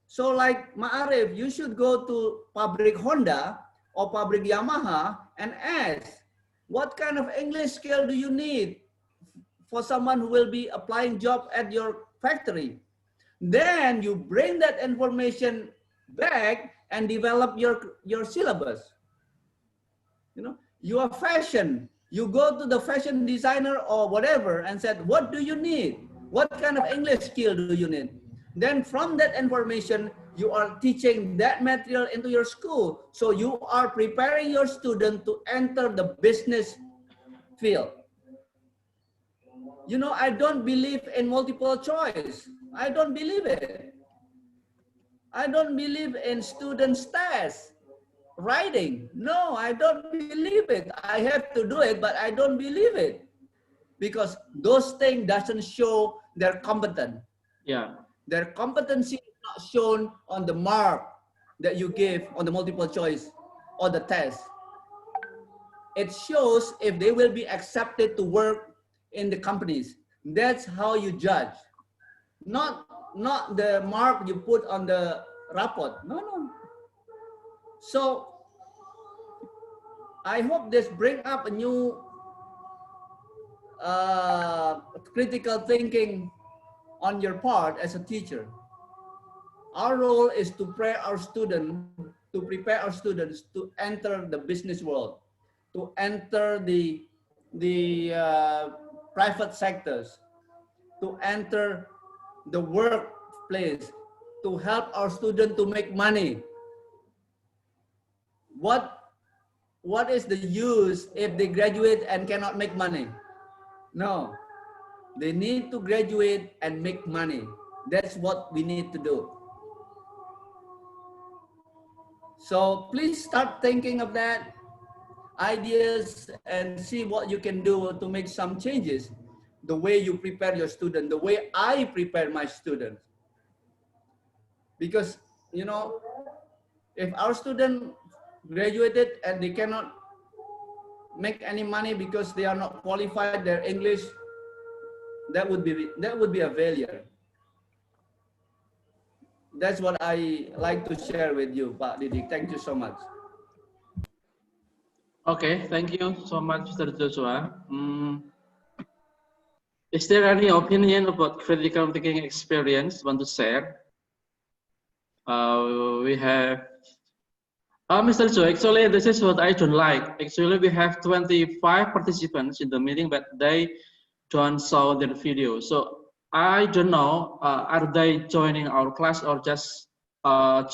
So like Ma'arif, you should go to pabrik Honda or pabrik Yamaha and ask, What kind of English skill do you need for someone who will be applying job at your factory? Then you bring that information back and develop your syllabus. You know, you are fashion. You go to the fashion designer or whatever and said, what do you need? What kind of English skill do you need? Then from that information, you are teaching that material into your school. So you are preparing your student to enter the business field. You know, I don't believe in multiple choice. I don't believe it. I don't believe in students' tests, writing. No, I don't believe it. I have to do it, but I don't believe it. Because those things doesn't show their competence. Yeah. Their competency is not shown on the mark that you give on the multiple choice or the test. It shows if they will be accepted to work in the companies. That's how you judge. Not the mark you put on the report. No. So I hope this bring up a new critical thinking on your part as a teacher. Our role is to prepare our students to enter the business world, to enter the private sectors, to enter the workplace, to help our students to make money. What is the use if they graduate and cannot make money? No, they need to graduate and make money. That's what we need to do. So please start thinking of that, ideas, and see what you can do to make some changes. The way you prepare your student, the way I prepare my students. Because, you know, if our student graduated and they cannot make any money because they are not qualified, their English, that would be a failure. That's what I like to share with you, Pak Didik. Thank you so much. Okay, thank you so much, Mr. Joshua. Is there any opinion about critical thinking experience want to share? We have Mr. Joe, actually this is what I don't like. Actually we have 25 participants in the meeting, but they don't show their video. So I don't know, are they joining our class or just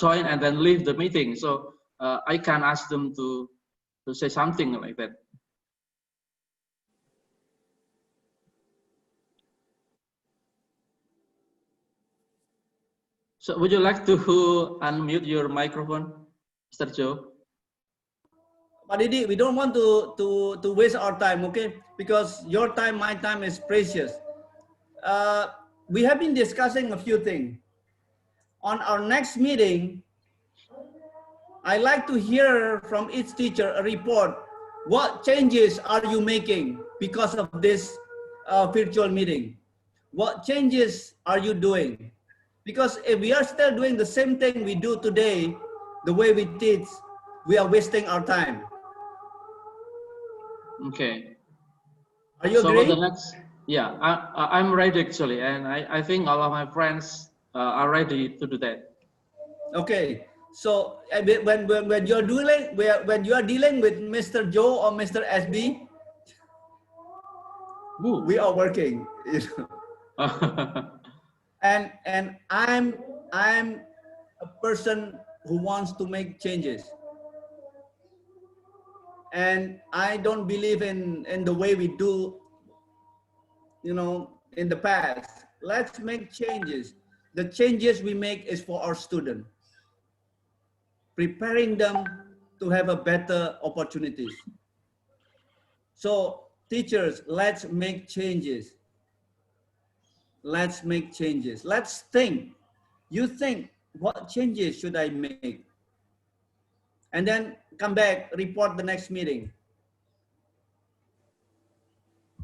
join and then leave the meeting? So I can ask them to say something like that. So would you like to unmute your microphone, Mr. Joe? Pak Didi, we don't want to waste our time, okay? Because your time, my time is precious. We have been discussing a few things. On our next meeting, I like to hear from each teacher a report. What changes are you making because of this virtual meeting? What changes are you doing? Because if we are still doing the same thing we do today, the way we teach, we are wasting our time. Okay. Are you agree? So the next, yeah, I'm ready actually, and I think all of my friends are ready to do that. Okay. So when you are dealing with Mr. Joe or Mr. SB, we are working. You know? and I'm a person who wants to make changes. And I don't believe in the way we do, you know, in the past. Let's make changes. The changes we make is for our students, preparing them to have a better opportunities. So teachers, let's make changes. Let's make changes. Let's think. You think, what changes should I make? And then come back, report the next meeting.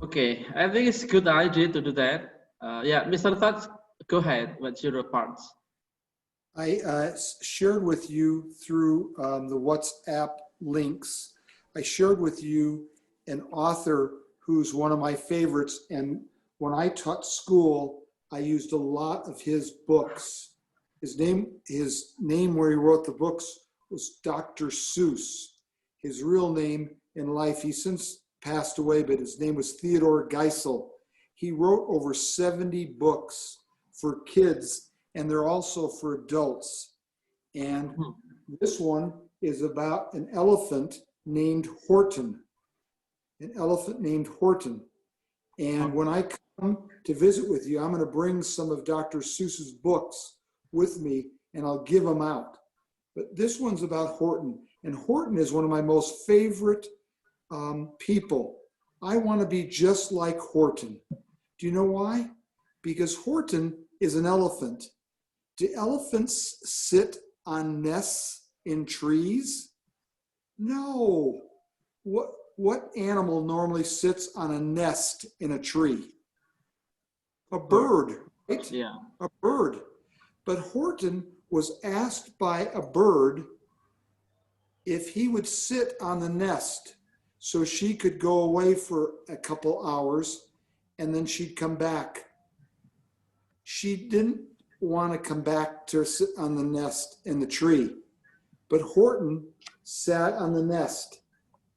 Okay, I think it's a good idea to do that. Yeah, Mr. Todd, go ahead. What's your parts? I shared with you through the WhatsApp links. I shared with you an author who's one of my favorites. And when I taught school, I used a lot of his books. His name where he wrote the books was Dr. Seuss. His real name in life, he's since passed away, but his name was Theodore Geisel. He wrote over 70 books for kids, and they're also for adults. And this one is about an elephant named Horton. An elephant named Horton. And when I come to visit with you, I'm going to bring some of Dr. Seuss's books with me, and I'll give them out. But this one's about Horton. And Horton is one of my most favorite people. I want to be just like Horton. Do you know why? Because Horton is an elephant. Do elephants sit on nests in trees? No. What animal normally sits on a nest in a tree? A bird, right? Yeah. A bird. But Horton was asked by a bird if he would sit on the nest so she could go away for a couple hours and then she'd come back. She didn't want to come back to sit on the nest in the tree, but Horton sat on the nest.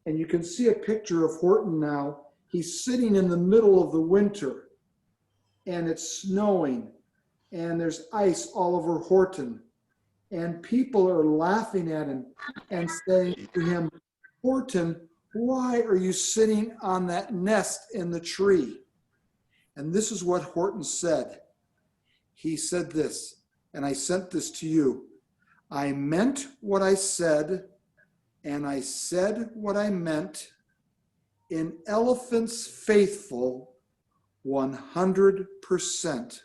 And you can see a picture of Horton now. He's sitting in the middle of the winter and it's snowing and there's ice all over Horton. And people are laughing at him and saying to him, Horton, why are you sitting on that nest in the tree? And this is what Horton said. He said this, and I sent this to you. I meant what I said, and I said what I meant. In elephants faithful, 100%.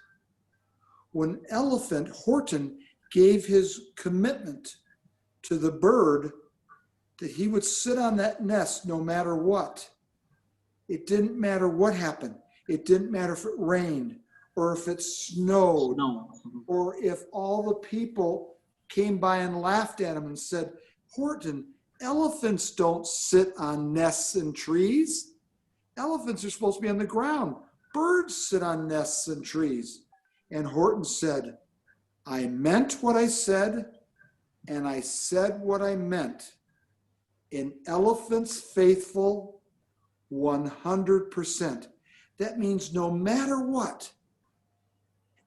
When Horton gave his commitment to the bird that he would sit on that nest no matter what. It didn't matter what happened. It didn't matter if it rained or if it snowed or if all the people came by and laughed at him and said, Horton, elephants don't sit on nests in trees. Elephants are supposed to be on the ground. Birds sit on nests in trees. And Horton said, I meant what I said, and I said what I meant. In elephants faithful, 100%. That means no matter what,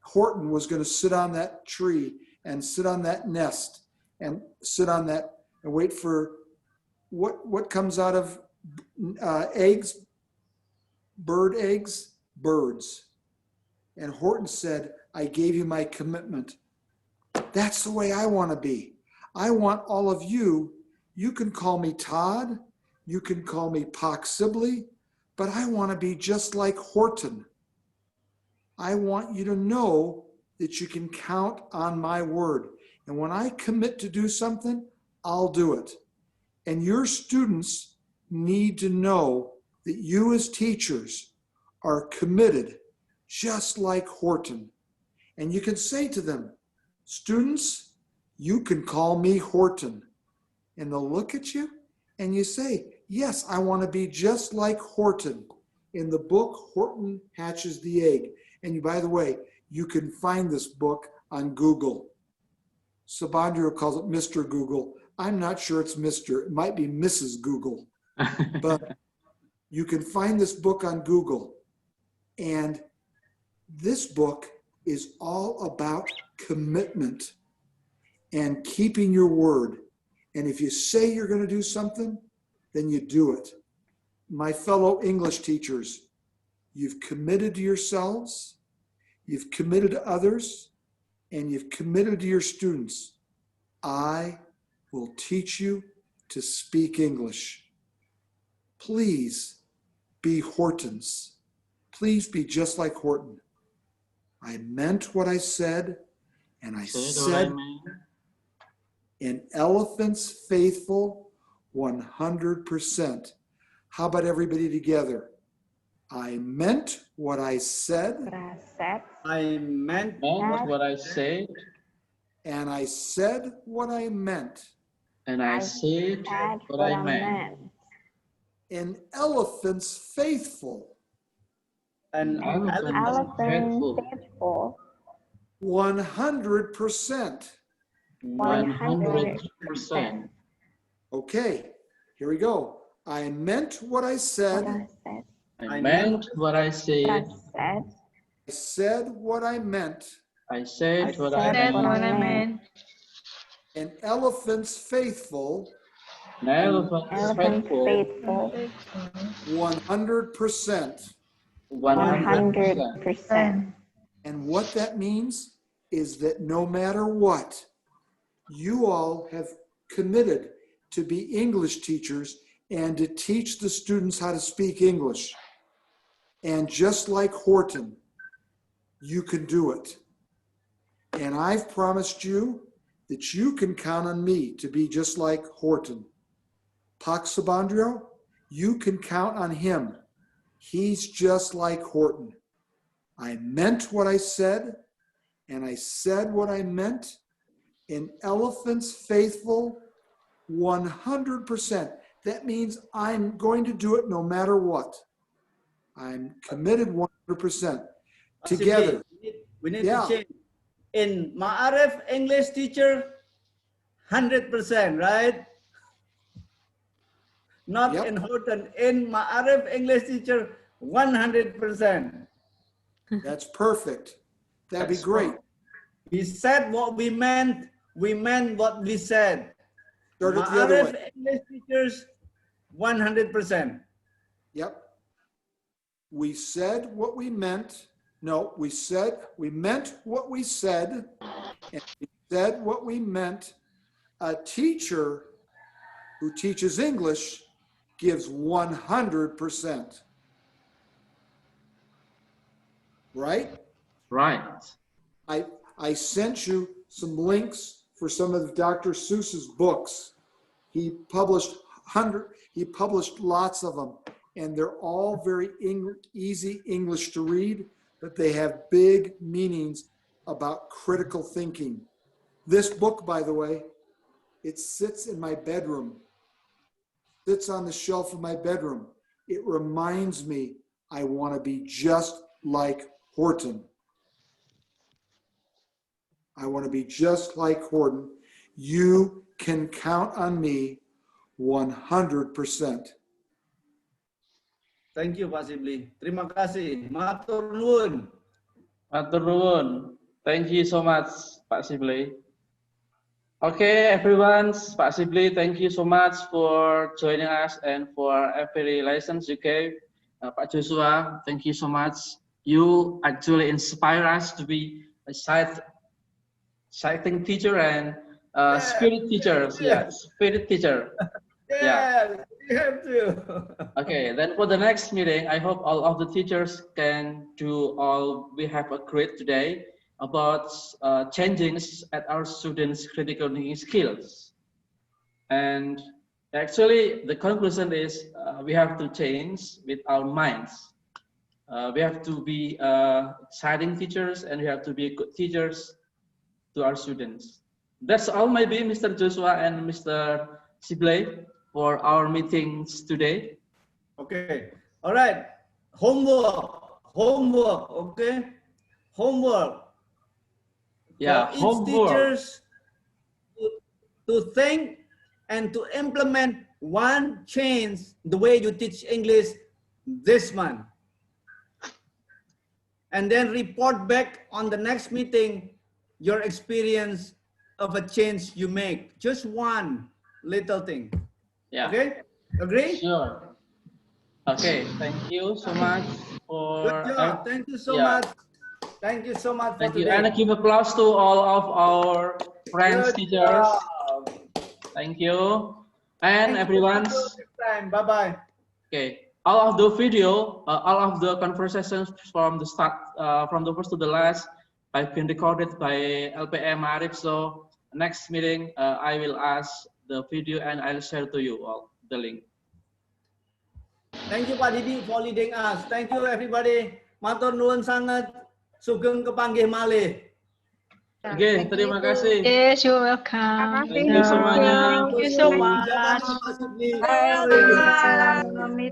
Horton was going to sit on that tree and sit on that nest and sit on that and wait for what comes out of eggs, bird eggs, birds. And Horton said, I gave you my commitment. That's the way I want to be. I want all of you, you can call me Todd, you can call me Todd Sibley, but I want to be just like Horton. I want you to know that you can count on my word. And when I commit to do something, I'll do it. And your students need to know that you as teachers are committed just like Horton. And you can say to them, students, you can call me Horton. And they'll look at you and you say, yes, I want to be just like Horton. In the book, Horton Hatches the Egg. And by the way, you can find this book on Google. Subandriyo calls it Mr. Google. I'm not sure it's Mr. It might be Mrs. Google. But you can find this book on Google. And this book is all about commitment and keeping your word. And if you say you're going to do something, then you do it. My fellow English teachers, you've committed to yourselves, you've committed to others, and you've committed to your students. I will teach you to speak English. Please be Hortons. Please be just like Horton. I meant what I said, and I said, in elephants faithful, 100%. How about everybody together? I meant what I said. I meant what I said. And I said what I meant. And I said what I meant. An elephant's faithful. An elephant faithful. 100%. 100%. Okay, here we go. I meant what I said. I meant what I said. I said what I meant. I said what I meant. An elephant's faithful. An elephant's faithful. 100%. 100%. And what that means is that no matter what, you all have committed to be English teachers and to teach the students how to speak English. And just like Horton, you can do it. And I've promised you that you can count on me to be just like Horton. Pak Subandriyo, you can count on him. He's just like Horton. I meant what I said, and I said what I meant. An elephant's faithful 100%. That means I'm going to do it no matter what. I'm committed 100%. Together. We need to change. In Ma'arif English teacher, 100%, right? Not in Horton. In Ma'arif English teacher, 100%. That's perfect. That'd be great. We said what we meant what we said. Start it the other way. English teachers, 100%. Yep. We said what we meant. No, we meant what we said, and we said what we meant. A teacher who teaches English gives 100%. Right? Right. I sent you some links for some of Dr. Seuss's books. He published lots of them, and they're all very easy English to read, but they have big meanings about critical thinking. This book, by the way, it sits in my bedroom, sits on the shelf of my bedroom. It reminds me I want to be just like Horton. I want to be just like Horton. You can count on me 100%. Thank you, Pak Sibley. Terima kasih. Matur nuwun. Matur nuwun. Thank you so much, Pak Sibley. Okay, everyone. Pak Sibley, thank you so much for joining us and for every lessons you gave. Pak Joshua, thank you so much. You actually inspire us to be a sighting teacher and spirit teachers. Yeah, spirit teacher. Yeah, you have to. Okay, then for the next meeting, I hope all of the teachers can do all we have agreed today about changes at our students' critical thinking skills. And actually, the conclusion is we have to change with our minds. We have to be exciting teachers, and we have to be good teachers to our students. That's all maybe, Mr. Joshua and Mr. Sibley, for our meetings today. Okay. All right. Homework. Okay. Homework. Yeah, for each teachers to think and to implement one change the way you teach English this month. And then report back on the next meeting your experience of a change you make. Just one little thing. Yeah. Okay? Agree? Sure. Okay. Thank you so much for. Good job. Thank you so much. Thank you so much. Thank you. And a give applause to all of our friends, teachers. Thank you. And everyone. Bye bye. Okay. All of the video, all of the conversations from the start, from the first to the last, have been recorded by LPM Arif. So next meeting, I will ask the video and I'll share to you all the link. Thank you Pak Didi for leading us. Thank you everybody. Matur nuwun sangat. Sugeng kepanggih malih. Oke, terima kasih. Yes, you're welcome. Thank you semuanya. Thank you so much.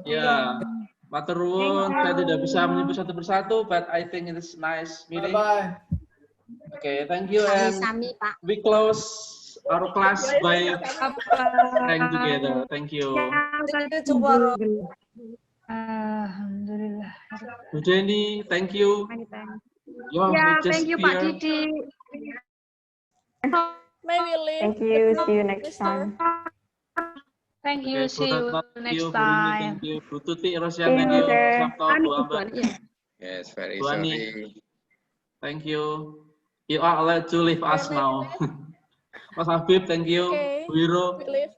Ya, matur nuwun. Saya tidak bisa menyebut satu persatu, but I think it is nice meeting. Bye. Okay, thank you, and we close our class by praying together. Thank you. Alhamdulillah. Bu Jenny, thank you. Yeah, thank you, Pak Didi. May we leave? Thank you. See you next time. Thank you. See you next Thank time. you, Bu Tuti, Rosian, thank you. Sabto, Bu Amba. Yes, very Bu Ani, sorry. thank you. You are allowed to leave us now. Mas Habib, thank you. Okay. Bu Wiro. We leave.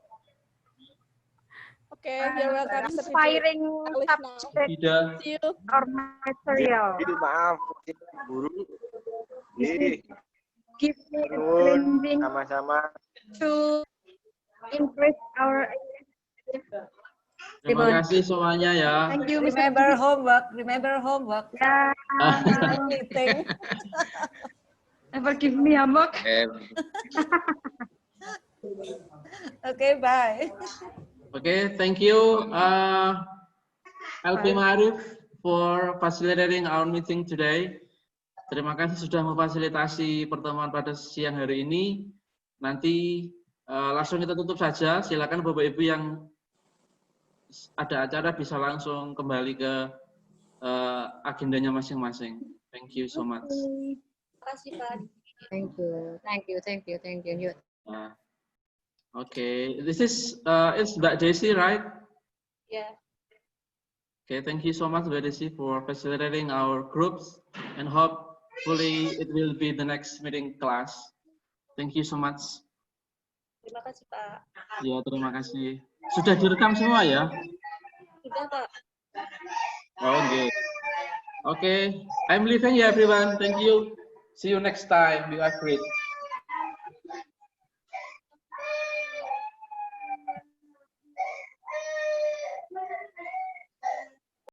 Okay, you're welcome. Inspiring subject Ida. See you. or material. Maaf, guru. Give me a Nuwun, training sama-sama. to increase our. Terima kasih semuanya ya. Thank you, Remember homework. Remember homework. Yeah. Meeting. Never give me homework. Okay, bye. Okay, thank you, LPM Arif, for facilitating our meeting today. Terima kasih sudah memfasilitasi pertemuan pada siang hari ini. Nanti langsung kita tutup saja. Silakan Bapak Ibu yang ada acara bisa langsung kembali ke agendanya masing-masing. Thank you so much. Terima kasih, Pak. Thank you. Okay, this is it's Mbak Desi, right? Yeah. Okay, thank you so much, Mbak Desi, for facilitating our groups, and hopefully it will be the next meeting class. Thank you so much. Terima kasih, Pak. Ya, terima kasih. Sudah direkam semua ya? Sudah, Pak. Okay. Okay, I'm leaving ya, everyone. Thank you. See you next time. You are great.